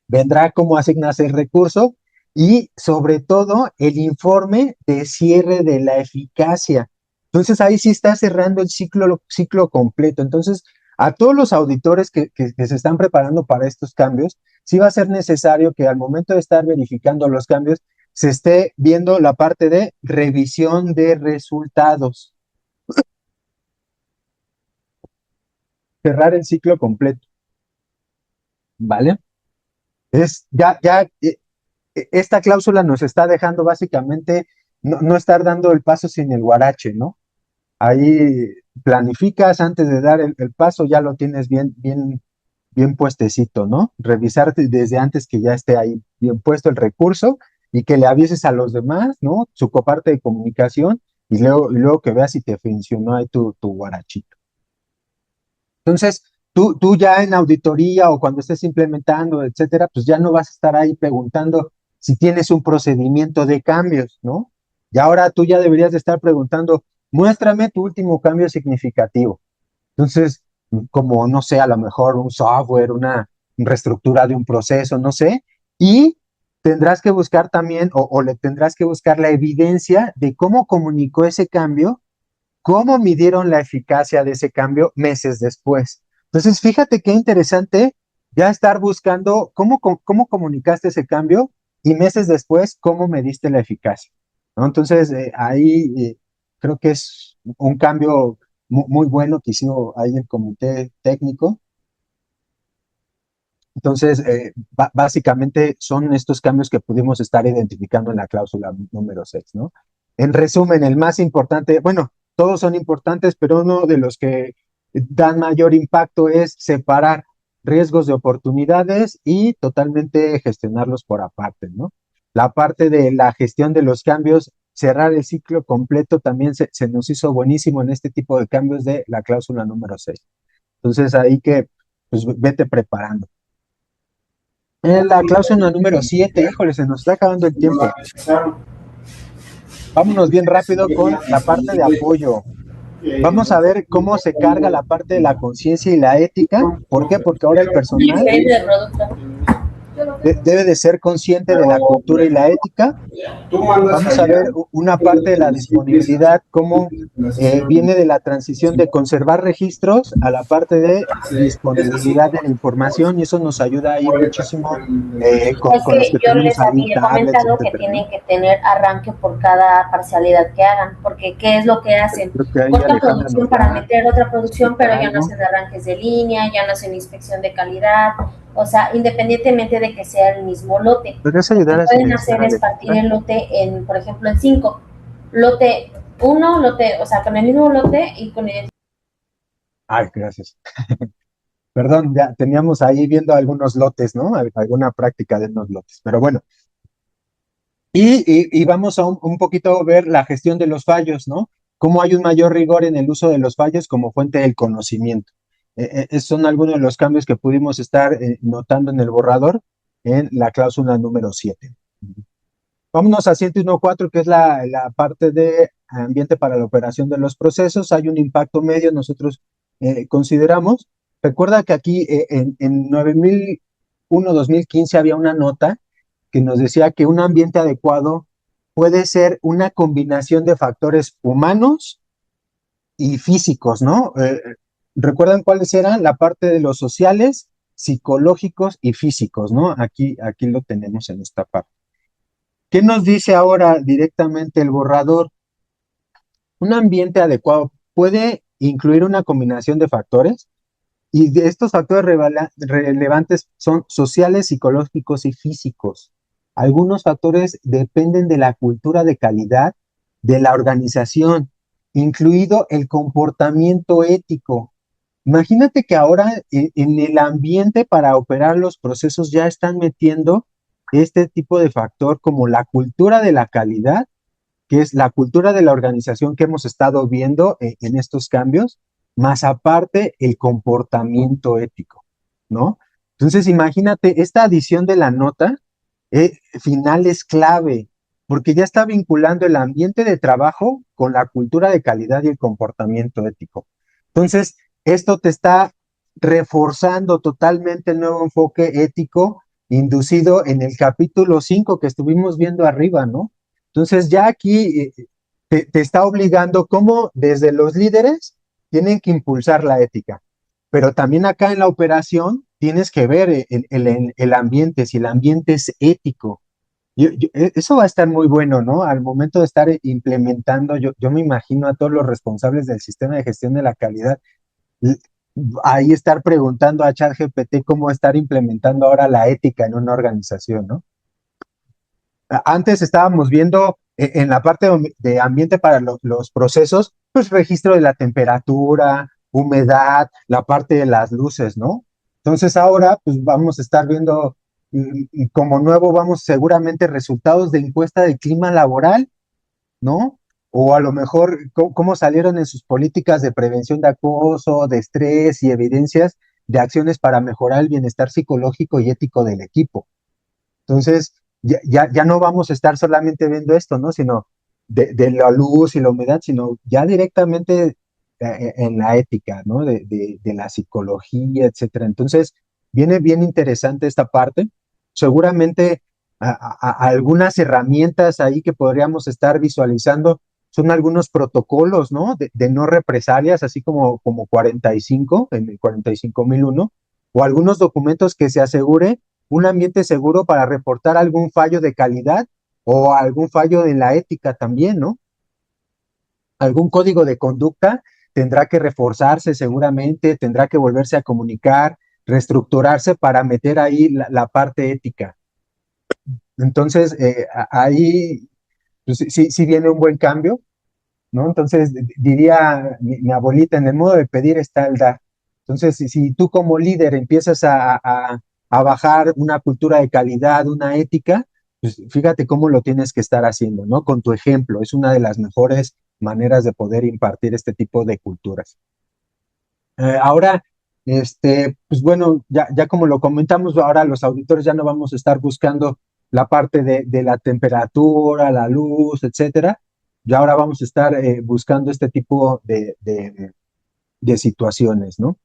Vendrá cómo asignas el recurso y sobre todo el informe de cierre de la eficacia. Entonces ahí sí está cerrando el ciclo completo. Entonces, a todos los auditores que se están preparando para estos cambios, sí va a ser necesario que al momento de estar verificando los cambios, se esté viendo la parte de revisión de resultados, cerrar el ciclo completo, ¿vale? Esta cláusula nos está dejando básicamente no estar dando el paso sin el guarache, ¿no? Ahí planificas antes de dar el paso, ya lo tienes bien puestecito, ¿no? Revisar desde antes que ya esté ahí bien puesto el recurso y que le avises a los demás, ¿no? Su parte de comunicación y luego que veas si te funcionó ahí tu guarachito. Entonces, tú ya en auditoría o cuando estés implementando, etcétera, pues ya no vas a estar ahí preguntando si tienes un procedimiento de cambios, ¿no? Y ahora tú ya deberías de estar preguntando, muéstrame tu último cambio significativo. Entonces, como, no sé, a lo mejor un software, una reestructura de un proceso, no sé, y tendrás que buscar también o le tendrás que buscar la evidencia de cómo comunicó ese cambio, cómo midieron la eficacia de ese cambio meses después. Entonces, fíjate qué interesante ya estar buscando cómo comunicaste ese cambio y meses después cómo mediste la eficacia, ¿no? Entonces, ahí creo que es un cambio muy bueno que hizo ahí el comité técnico. Entonces, básicamente son estos cambios que pudimos estar identificando en la cláusula número 6, ¿no? En resumen, el más importante, bueno, todos son importantes, pero uno de los que dan mayor impacto es separar riesgos de oportunidades y totalmente gestionarlos por aparte, ¿no? La parte de la gestión de los cambios, cerrar el ciclo completo también se nos hizo buenísimo en este tipo de cambios de la cláusula número 6. Entonces, ahí que, pues, vete preparando. En la cláusula número 7, híjole, se nos está acabando el tiempo. Vámonos bien rápido con la parte de apoyo. Vamos a ver cómo se carga la parte de la conciencia y la ética. ¿Por qué? Porque ahora el personal debe de ser consciente de la cultura y la ética. Vamos a ver una parte de la disponibilidad, cómo viene de la transición de conservar registros a la parte de disponibilidad de la información, y eso nos ayuda a ir muchísimo con los que yo tenemos les ahí había tablets, comentado que etcétera, ¿no? tienen que tener arranque por cada parcialidad que hagan, porque ¿qué es lo que hacen? Creo que ahí Cortan Alejandra producción nos para va a meter otra producción, pero ya no algo. hacen arranques de línea, ya no hacen inspección de calidad, o sea, independientemente de que sea el mismo lote. ¿Podrías Lo que ayudar a pueden hacer silenciar a es partir Alejandra? el lote en, por ejemplo, en 5. Lote uno, lote, o sea, con el mismo lote y con el... Ay, gracias. Perdón, ya teníamos ahí viendo algunos lotes, ¿no? Alguna práctica de unos lotes. Pero bueno, y vamos a un poquito ver la gestión de los fallos, ¿no? Cómo hay un mayor rigor en el uso de los fallos como fuente del conocimiento. Son algunos de los cambios que pudimos estar notando en el borrador en la cláusula número 7. Vámonos a 101.4, que es la parte de ambiente para la operación de los procesos. Hay un impacto medio, nosotros consideramos. Recuerda que aquí en 9001-2015 había una nota que nos decía que un ambiente adecuado puede ser una combinación de factores humanos y físicos, ¿no? ¿Recuerdan cuáles eran? La parte de los sociales, psicológicos y físicos, ¿no? Aquí lo tenemos en esta parte. ¿Qué nos dice ahora directamente el borrador? Un ambiente adecuado puede incluir una combinación de factores, y de estos factores relevantes son sociales, psicológicos y físicos. Algunos factores dependen de la cultura de calidad de la organización, incluido el comportamiento ético. Imagínate que ahora en el ambiente para operar los procesos ya están metiendo este tipo de factor como la cultura de la calidad, que es la cultura de la organización que hemos estado viendo en estos cambios, más aparte el comportamiento ético, ¿no? Entonces, imagínate, esta adición de la nota final es clave, porque ya está vinculando el ambiente de trabajo con la cultura de calidad y el comportamiento ético. Entonces, esto te está reforzando totalmente el nuevo enfoque ético inducido en el capítulo 5 que estuvimos viendo arriba, ¿no? Entonces ya aquí te está obligando cómo desde los líderes tienen que impulsar la ética, pero también acá en la operación tienes que ver el ambiente, si el ambiente es ético. Eso va a estar muy bueno, ¿no? Al momento de estar implementando, yo me imagino a todos los responsables del sistema de gestión de la calidad, l- ahí estar preguntando a ChatGPT cómo estar implementando ahora la ética en una organización, ¿no? Antes estábamos viendo en la parte de ambiente para los procesos, pues registro de la temperatura, humedad, la parte de las luces, ¿no? Entonces ahora pues vamos a estar viendo como nuevo, vamos seguramente resultados de encuesta de clima laboral, ¿no? O a lo mejor cómo salieron en sus políticas de prevención de acoso, de estrés y evidencias de acciones para mejorar el bienestar psicológico y ético del equipo. Entonces, ya no vamos a estar solamente viendo esto, ¿no? Sino de la luz y la humedad, sino ya directamente en la ética, ¿no? De la psicología, etcétera. Entonces, viene bien interesante esta parte. Seguramente algunas herramientas ahí que podríamos estar visualizando son algunos protocolos, ¿no? De no represalias, así como 45, en el 45.001, o algunos documentos que se asegure un ambiente seguro para reportar algún fallo de calidad o algún fallo en la ética también, ¿no? Algún código de conducta tendrá que reforzarse seguramente, tendrá que volverse a comunicar, reestructurarse para meter ahí la parte ética. Entonces, ahí pues, sí viene un buen cambio, ¿no? Entonces, diría mi abuelita, en el modo de pedir está el dar. Entonces, si tú como líder empiezas a bajar una cultura de calidad, una ética, pues fíjate cómo lo tienes que estar haciendo, ¿no? Con tu ejemplo, es una de las mejores maneras de poder impartir este tipo de culturas. Ahora, pues bueno, ya como lo comentamos, ahora los auditores ya no vamos a estar buscando la parte de la temperatura, la luz, etcétera. Ya ahora vamos a estar buscando este tipo de situaciones, ¿no?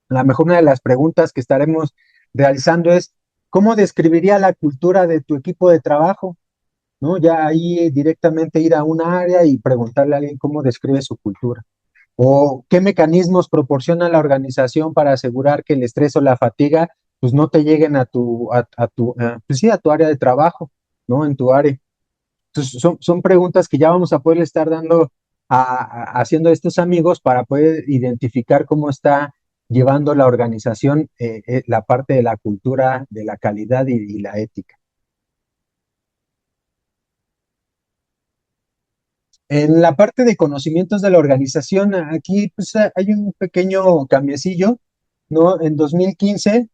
A lo mejor una de las preguntas que estaremos realizando es, ¿cómo describiría la cultura de tu equipo de trabajo? ¿No? Ya ahí directamente ir a un área y preguntarle a alguien cómo describe su cultura. ¿O qué mecanismos proporciona la organización para asegurar que el estrés o la fatiga pues no te lleguen pues sí, a tu área de trabajo, ¿no? En tu área. Entonces, son preguntas que ya vamos a poder estar dando haciendo a estos amigos para poder identificar cómo está llevando la organización la parte de la cultura, de la calidad y la ética. En la parte de conocimientos de la organización, aquí pues, hay un pequeño cambiecillo, ¿no? En 2015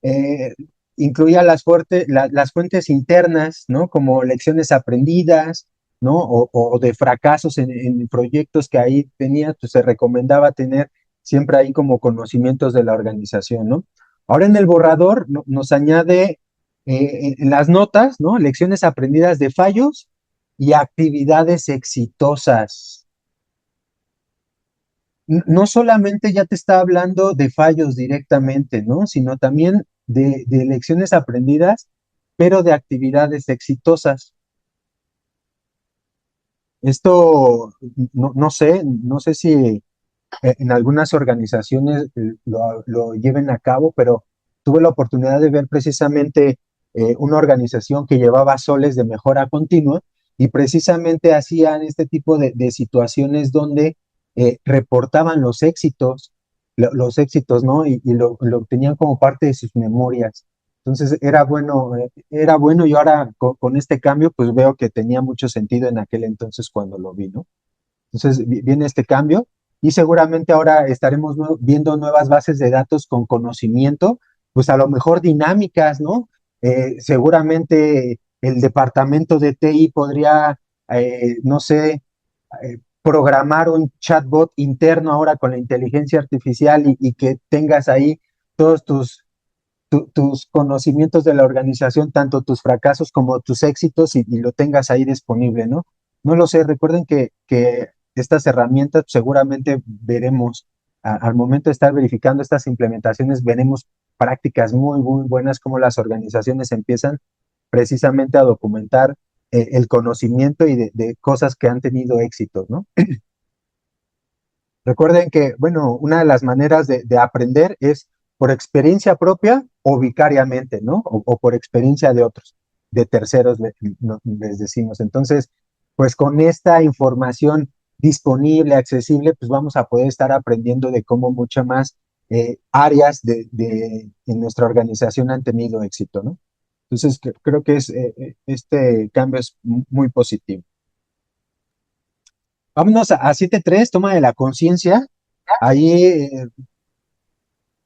eh, incluía las fuentes internas, ¿no? Como lecciones aprendidas, ¿no? O de fracasos en proyectos que ahí tenía, pues se recomendaba tener siempre ahí como conocimientos de la organización, ¿no? Ahora en el borrador nos añade en las notas, ¿no? Lecciones aprendidas de fallos y actividades exitosas. No solamente ya te está hablando de fallos directamente, ¿no? Sino también de lecciones aprendidas, pero de actividades exitosas. Esto, no sé si en algunas organizaciones lo lleven a cabo, pero tuve la oportunidad de ver precisamente una organización que llevaba soles de mejora continua y precisamente hacían este tipo de situaciones donde reportaban los éxitos, ¿no? Y lo tenían como parte de sus memorias. Entonces era bueno y ahora con este cambio pues veo que tenía mucho sentido en aquel entonces cuando lo vi, ¿no? Entonces viene este cambio y seguramente ahora estaremos viendo nuevas bases de datos con conocimiento, pues a lo mejor dinámicas, ¿no? Seguramente el departamento de TI podría, no sé, programar un chatbot interno ahora con la inteligencia artificial y que tengas ahí todos tus conocimientos de la organización, tanto tus fracasos como tus éxitos y lo tengas ahí disponible, ¿no? No lo sé, recuerden que estas herramientas seguramente veremos, al momento de estar verificando estas implementaciones, veremos prácticas muy buenas como las organizaciones empiezan precisamente a documentar el conocimiento y de cosas que han tenido éxito, ¿no? Recuerden que, bueno, una de las maneras de aprender es por experiencia propia o vicariamente, ¿no? O por experiencia de otros, de terceros, les decimos. Entonces, pues con esta información disponible, accesible, pues vamos a poder estar aprendiendo de cómo muchas más áreas en nuestra organización han tenido éxito, ¿no? Entonces, creo que este cambio es muy positivo. Vámonos a 7.3, toma de la conciencia. Ahí,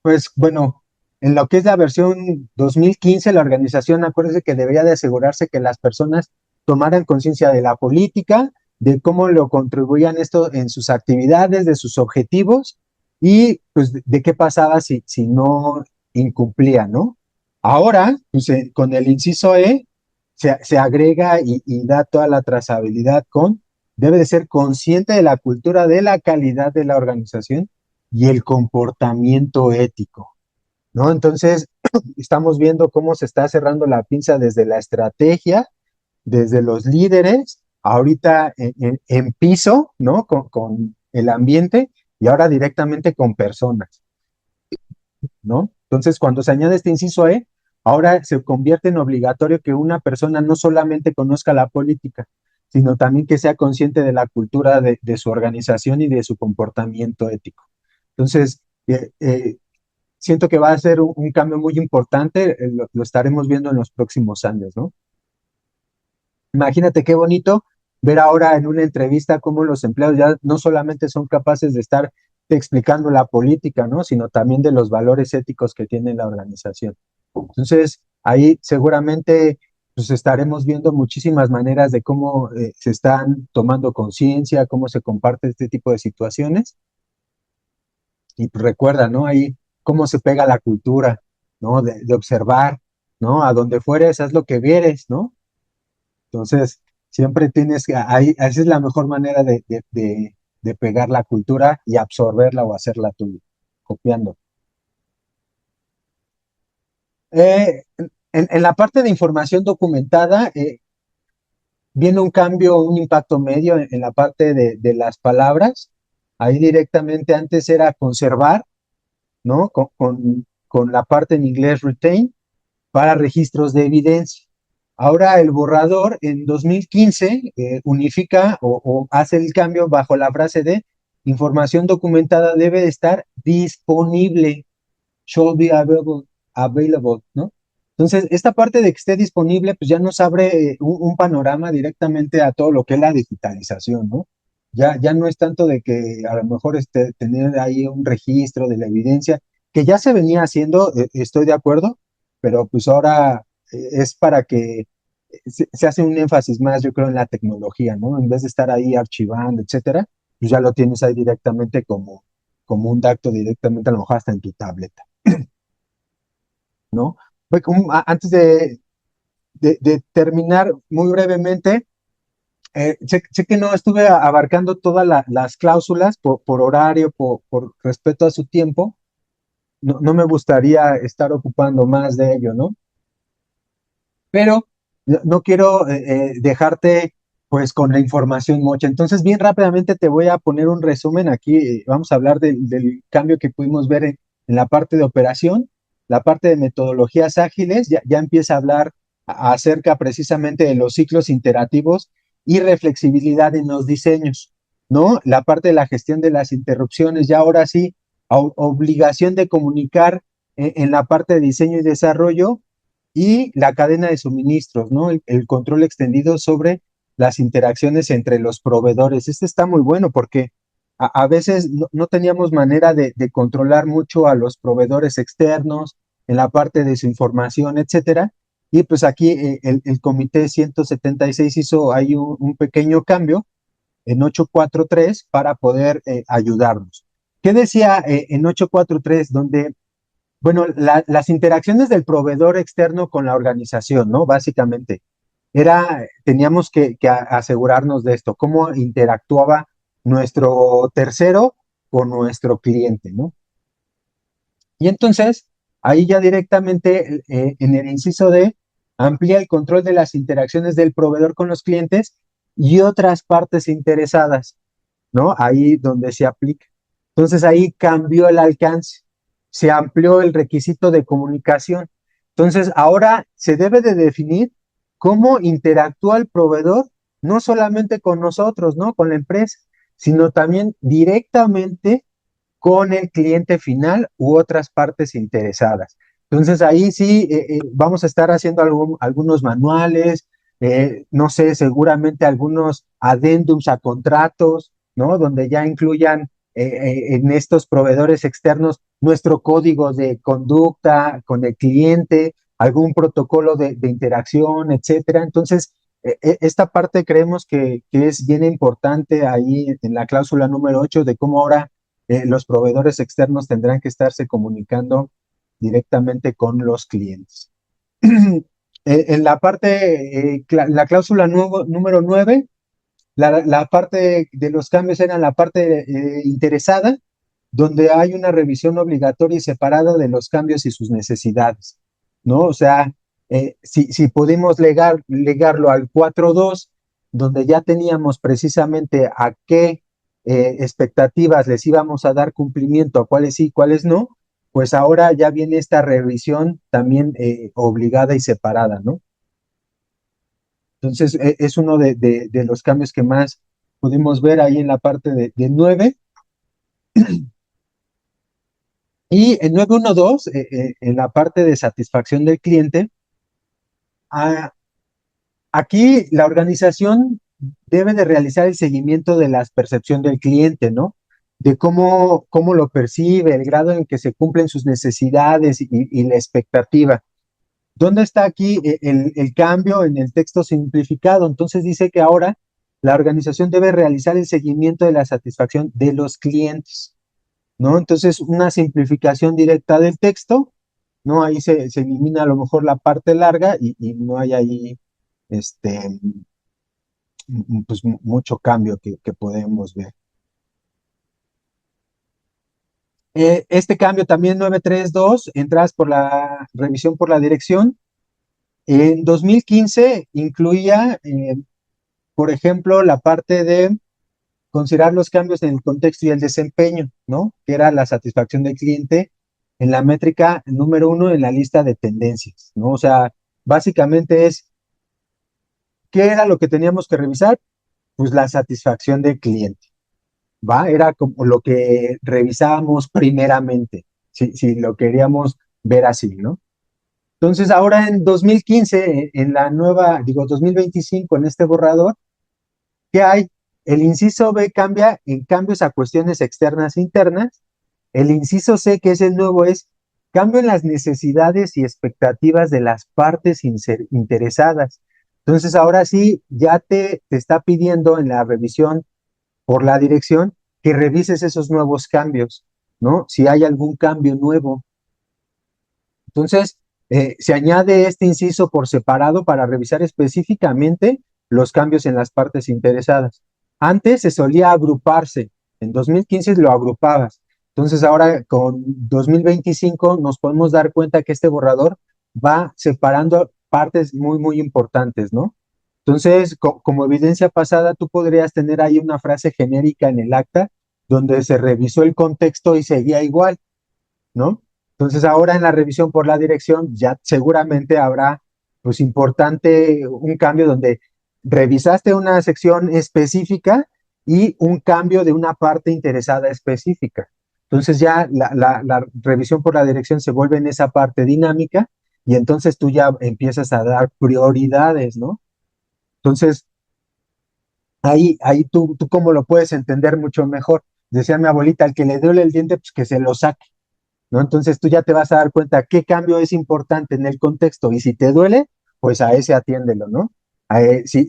pues bueno, en lo que es la versión 2015, la organización, acuérdense que debería de asegurarse que las personas tomaran conciencia de la política, de cómo lo contribuían esto en sus actividades, de sus objetivos y pues de qué pasaba si no incumplían, ¿no? Ahora, pues con el inciso E, se agrega y da toda la trazabilidad debe de ser consciente de la cultura de la calidad de la organización y el comportamiento ético, ¿no? Entonces, estamos viendo cómo se está cerrando la pinza desde la estrategia, desde los líderes, ahorita en piso, ¿no? Con el ambiente y ahora directamente con personas. ¿no? Entonces, cuando se añade este inciso E, ahora se convierte en obligatorio que una persona no solamente conozca la política, sino también que sea consciente de la cultura de su organización y de su comportamiento ético. Entonces, siento que va a ser un cambio muy importante, lo estaremos viendo en los próximos años, ¿no? Imagínate qué bonito ver ahora en una entrevista cómo los empleados ya no solamente son capaces de estar explicando la política, ¿no? Sino también de los valores éticos que tiene la organización. Entonces, ahí seguramente pues estaremos viendo muchísimas maneras de cómo se están tomando conciencia, cómo se comparte este tipo de situaciones. Y pues recuerda, ¿no? Ahí cómo se pega la cultura, ¿no? De observar, ¿no? A donde fueres, haz lo que vieres, ¿no? Entonces, siempre tienes que, ahí, esa es la mejor manera de pegar la cultura y absorberla o hacerla tuya, copiando. En la parte de información documentada, viene un cambio, un impacto medio en la parte de las palabras. Ahí directamente antes era conservar, ¿no? Con la parte en inglés retain para registros de evidencia. Ahora el borrador en 2015 unifica o hace el cambio bajo la frase de información documentada debe estar disponible, should be available, ¿no? Entonces, esta parte de que esté disponible, pues ya nos abre un panorama directamente a todo lo que es la digitalización, ¿no? Ya no es tanto de que a lo mejor tener ahí un registro de la evidencia, que ya se venía haciendo, estoy de acuerdo, pero pues ahora es para que se hace un énfasis más, yo creo, en la tecnología, ¿no? En vez de estar ahí archivando, etcétera, pues ya lo tienes ahí directamente como un dato directamente, a lo mejor hasta en tu tableta, ¿no? Antes de terminar muy brevemente, sé que no estuve abarcando todas las cláusulas por horario, por respeto a su tiempo. No me gustaría estar ocupando más de ello, ¿no? Pero no quiero dejarte pues con la información mucha. Entonces, bien rápidamente te voy a poner un resumen aquí. Vamos a hablar del cambio que pudimos ver en la parte de operación, la parte de metodologías ágiles, ya empieza a hablar acerca precisamente de los ciclos iterativos y reflexibilidad en los diseños, ¿no? La parte de la gestión de las interrupciones, ya ahora sí, obligación de comunicar en la parte de diseño y desarrollo y la cadena de suministros, ¿no? El control extendido sobre las interacciones entre los proveedores. Este está muy bueno porque a veces no teníamos manera de controlar mucho a los proveedores externos en la parte de su información, etcétera. Y pues aquí el comité 176 hizo ahí un pequeño cambio en 843 para poder ayudarnos. ¿Qué decía en 843? Donde bueno, las interacciones del proveedor externo con la organización, ¿no? Básicamente, teníamos que asegurarnos de esto, cómo interactuaba nuestro tercero con nuestro cliente, ¿no? Y entonces, ahí ya directamente en el inciso D, amplía el control de las interacciones del proveedor con los clientes y otras partes interesadas, ¿no? Ahí donde se aplica. Entonces ahí cambió el alcance, se amplió el requisito de comunicación. Entonces ahora se debe de definir cómo interactúa el proveedor, no solamente con nosotros, ¿no? Con la empresa, sino también directamente con el cliente final u otras partes interesadas. Entonces ahí sí vamos a estar haciendo algunos manuales, no sé, seguramente algunos adendums a contratos, ¿no? Donde ya incluyan en estos proveedores externos nuestro código de conducta con el cliente, algún protocolo de interacción, etcétera. Entonces, esta parte creemos que es bien importante ahí en la cláusula número 8 de cómo ahora los proveedores externos tendrán que estarse comunicando directamente con los clientes. En la parte, la cláusula número 9, la parte de los cambios era la parte interesada, donde hay una revisión obligatoria y separada de los cambios y sus necesidades, ¿no? O sea, si pudimos legarlo al 4.2, donde ya teníamos precisamente a qué expectativas les íbamos a dar cumplimiento, a cuáles sí, cuáles no, pues ahora ya viene esta revisión también obligada y separada, ¿no? Entonces, es uno de los cambios que más pudimos ver ahí en la parte de 9. Y en 9.1.2, en la parte de satisfacción del cliente, ah, aquí la organización debe de realizar el seguimiento de la percepción del cliente, ¿no? De cómo lo percibe, el grado en que se cumplen sus necesidades y la expectativa. ¿Dónde está aquí el cambio en el texto simplificado? Entonces dice que ahora la organización debe realizar el seguimiento de la satisfacción de los clientes, ¿no? Entonces, una simplificación directa del texto, ¿no? Ahí se elimina a lo mejor la parte larga y no hay ahí, este, pues mucho cambio que podemos ver. Este cambio también 9.3.2, entradas por la revisión por la dirección. En 2015 incluía, por ejemplo, la parte de considerar los cambios en el contexto y el desempeño, ¿no? Que era la satisfacción del cliente en la métrica número 1 en la lista de tendencias, ¿no? O sea, básicamente es, ¿qué era lo que teníamos que revisar? Pues la satisfacción del cliente, ¿va? Era como lo que revisábamos primeramente, si lo queríamos ver así, ¿no? Entonces, ahora en 2015, en la nueva, digo, 2025, en este borrador, ¿qué hay? El inciso B cambia en cambios a cuestiones externas e internas. El inciso C, que es el nuevo, es cambio en las necesidades y expectativas de las partes interesadas. Entonces, ahora sí, ya te está pidiendo en la revisión por la dirección que revises esos nuevos cambios, ¿no? Si hay algún cambio nuevo. Entonces, se añade este inciso por separado para revisar específicamente los cambios en las partes interesadas. Antes se solía agruparse, en 2015 lo agrupabas. Entonces ahora con 2025 nos podemos dar cuenta que este borrador va separando partes muy, muy importantes, ¿no? Entonces, como evidencia pasada, tú podrías tener ahí una frase genérica en el acta donde se revisó el contexto y seguía igual, ¿no? Entonces ahora en la revisión por la dirección ya seguramente habrá pues importante un cambio donde revisaste una sección específica y un cambio de una parte interesada específica. Entonces ya la revisión por la dirección se vuelve en esa parte dinámica y entonces tú ya empiezas a dar prioridades, ¿no? Entonces ahí tú cómo lo puedes entender mucho mejor. Decía mi abuelita, al que le duele el diente, pues que se lo saque, ¿no? Entonces tú ya te vas a dar cuenta qué cambio es importante en el contexto y si te duele, pues a ese atiéndelo, ¿no? Si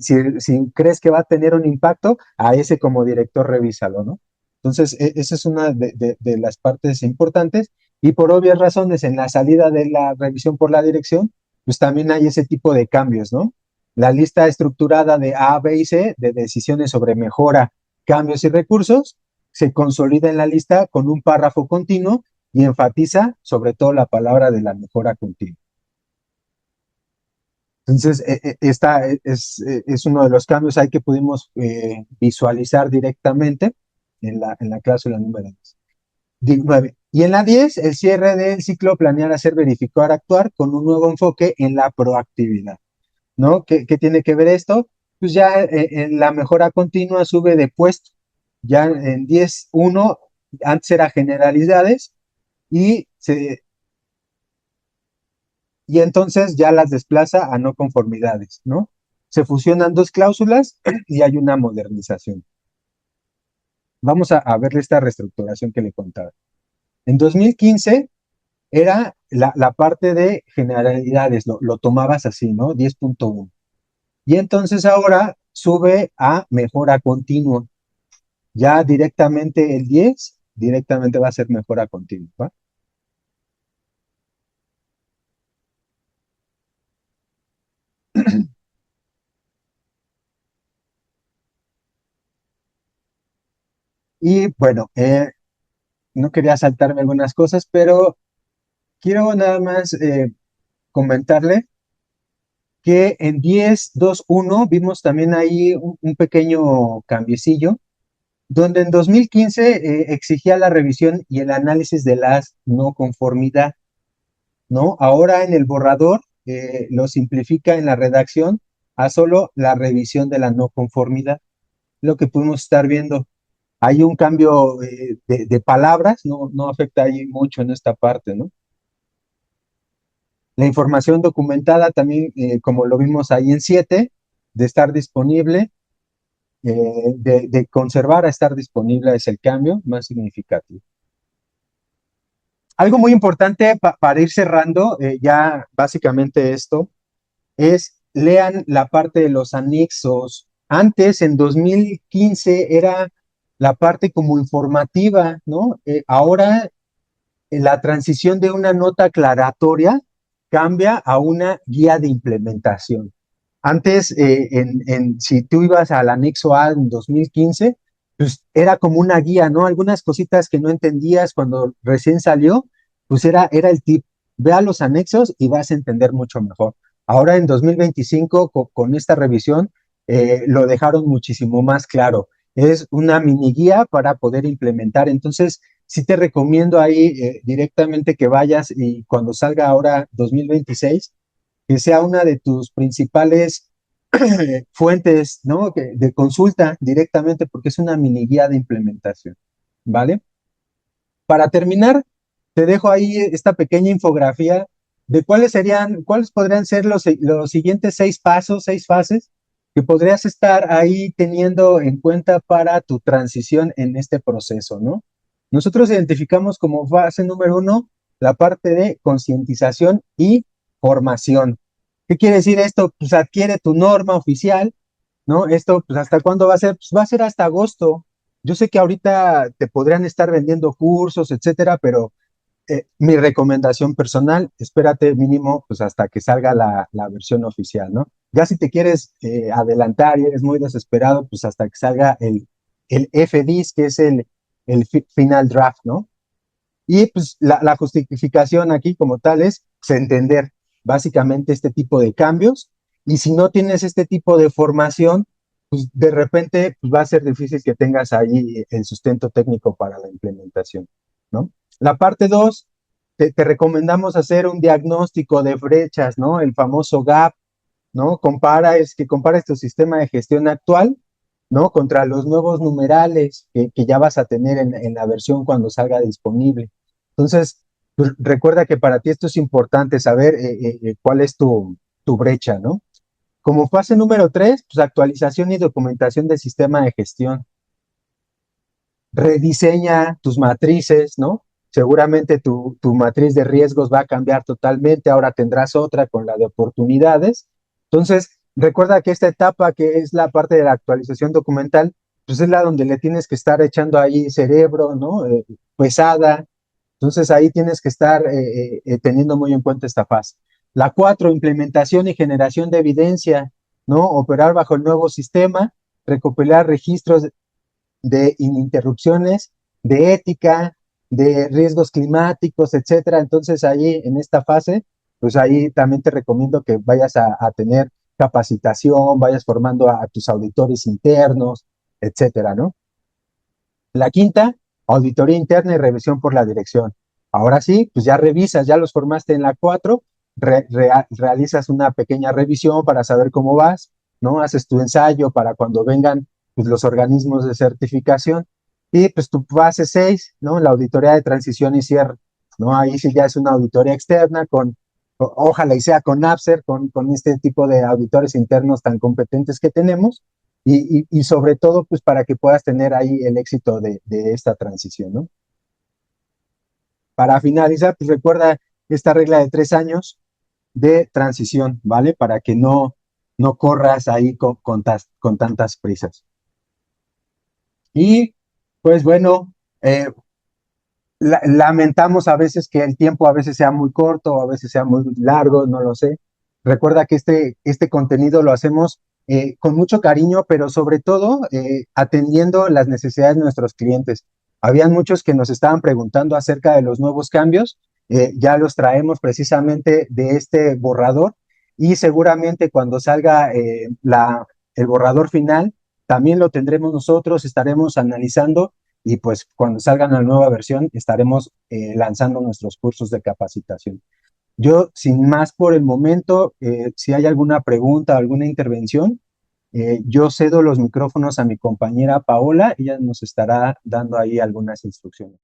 crees que va a tener un impacto, a ese como director revísalo, ¿no? Entonces, esa es una de las partes importantes y por obvias razones en la salida de la revisión por la dirección, pues también hay ese tipo de cambios, ¿no? La lista estructurada de A, B y C de decisiones sobre mejora, cambios y recursos se consolida en la lista con un párrafo continuo y enfatiza sobre todo la palabra de la mejora continua. Entonces, esta es uno de los cambios ahí que pudimos visualizar directamente en la cláusula número 9. Y en la 10, el cierre del ciclo planear, hacer, verificar, actuar con un nuevo enfoque en la proactividad, ¿no? ¿Qué tiene que ver esto? Pues ya en la mejora continua sube de puesto. Ya en 10.1, antes era generalidades y y entonces ya las desplaza a no conformidades, ¿no? Se fusionan dos cláusulas y hay una modernización. Vamos a ver esta reestructuración que le contaba. En 2015 era la parte de generalidades, lo tomabas así, ¿no? 10.1. Y entonces ahora sube a mejora continua. Ya directamente el 10, directamente va a ser mejora continua, ¿va? Y bueno, no quería saltarme algunas cosas, pero quiero nada más comentarle que en 10.2.1 vimos también ahí un pequeño cambiecillo donde en 2015 exigía la revisión y el análisis de la no conformidad, ¿no? Ahora en el borrador lo simplifica en la redacción a solo la revisión de la no conformidad, lo que pudimos estar viendo. Hay un cambio de palabras, no afecta ahí mucho en esta parte, ¿no? La información documentada también, como lo vimos ahí en 7, de estar disponible, de conservar a estar disponible es el cambio más significativo. Algo muy importante para ir cerrando, ya básicamente esto, es lean la parte de los anexos. Antes, en 2015, era la parte como informativa, ¿no? Ahora la transición de una nota aclaratoria cambia a una guía de implementación. Antes, si tú ibas al anexo A en 2015, pues era como una guía, ¿no? Algunas cositas que no entendías cuando recién salió, pues era el tip. Ve a los anexos y vas a entender mucho mejor. Ahora en 2025, con esta revisión, lo dejaron muchísimo más claro. Es una mini guía para poder implementar. Entonces, sí te recomiendo ahí directamente que vayas y cuando salga ahora 2026, que sea una de tus principales fuentes, ¿no? De consulta directamente, porque es una mini guía de implementación, ¿vale? Para terminar, te dejo ahí esta pequeña infografía de cuáles podrían ser los siguientes 6 pasos, 6 fases que podrías estar ahí teniendo en cuenta para tu transición en este proceso, ¿no? Nosotros identificamos como fase número 1 la parte de concientización y formación. ¿Qué quiere decir esto? Pues adquiere tu norma oficial, ¿no? Esto, pues, ¿hasta cuándo va a ser? Pues va a ser hasta agosto. Yo sé que ahorita te podrían estar vendiendo cursos, etcétera, pero mi recomendación personal, espérate mínimo pues hasta que salga la versión oficial, ¿no? Ya si te quieres adelantar y eres muy desesperado, pues hasta que salga el FDIS, que es el final draft, ¿no? Y pues la justificación aquí como tal es pues, entender básicamente este tipo de cambios y si no tienes este tipo de formación, pues de repente pues, va a ser difícil que tengas ahí el sustento técnico para la implementación, ¿no? La parte 2, te recomendamos hacer un diagnóstico de brechas, ¿no? El famoso gap, ¿no? Compares tu sistema de gestión actual, ¿no? Contra los nuevos numerales que ya vas a tener en la versión cuando salga disponible. Entonces, pues, recuerda que para ti esto es importante saber cuál es tu brecha, ¿no? Como fase número 3, pues actualización y documentación del sistema de gestión. Rediseña tus matrices, ¿no? Seguramente tu matriz de riesgos va a cambiar totalmente, ahora tendrás otra con la de oportunidades. Entonces, recuerda que esta etapa que es la parte de la actualización documental, pues es la donde le tienes que estar echando ahí cerebro, ¿no? Pesada. Entonces ahí tienes que estar teniendo muy en cuenta esta fase. La 4, implementación y generación de evidencia, ¿no? Operar bajo el nuevo sistema, recopilar registros de ininterrupciones, de ética, de riesgos climáticos, etcétera. Entonces ahí en esta fase, pues ahí también te recomiendo que vayas a tener capacitación, vayas formando a tus auditores internos, etcétera, ¿no? La quinta, auditoría interna y revisión por la dirección. Ahora sí, pues ya revisas, ya los formaste en la 4, realizas una pequeña revisión para saber cómo vas, ¿no? Haces tu ensayo para cuando vengan pues, los organismos de certificación. Y pues tu fase 6, ¿no? La auditoría de transición y cierre, ¿no? Ahí sí ya es una auditoría externa ojalá y sea con APSER, con este tipo de auditores internos tan competentes que tenemos, y sobre todo, pues para que puedas tener ahí el éxito de esta transición, ¿no? Para finalizar, pues recuerda esta regla de 3 años de transición, ¿vale? Para que no corras ahí con tantas prisas. Y pues bueno, lamentamos a veces que el tiempo a veces sea muy corto, a veces sea muy largo, no lo sé. Recuerda que este contenido lo hacemos con mucho cariño, pero sobre todo atendiendo las necesidades de nuestros clientes. Habían muchos que nos estaban preguntando acerca de los nuevos cambios, ya los traemos precisamente de este borrador y seguramente cuando salga el borrador final, también lo tendremos nosotros, estaremos analizando y pues cuando salga la nueva versión estaremos lanzando nuestros cursos de capacitación. Yo, sin más por el momento, si hay alguna pregunta, alguna intervención, yo cedo los micrófonos a mi compañera Paola, ella nos estará dando ahí algunas instrucciones.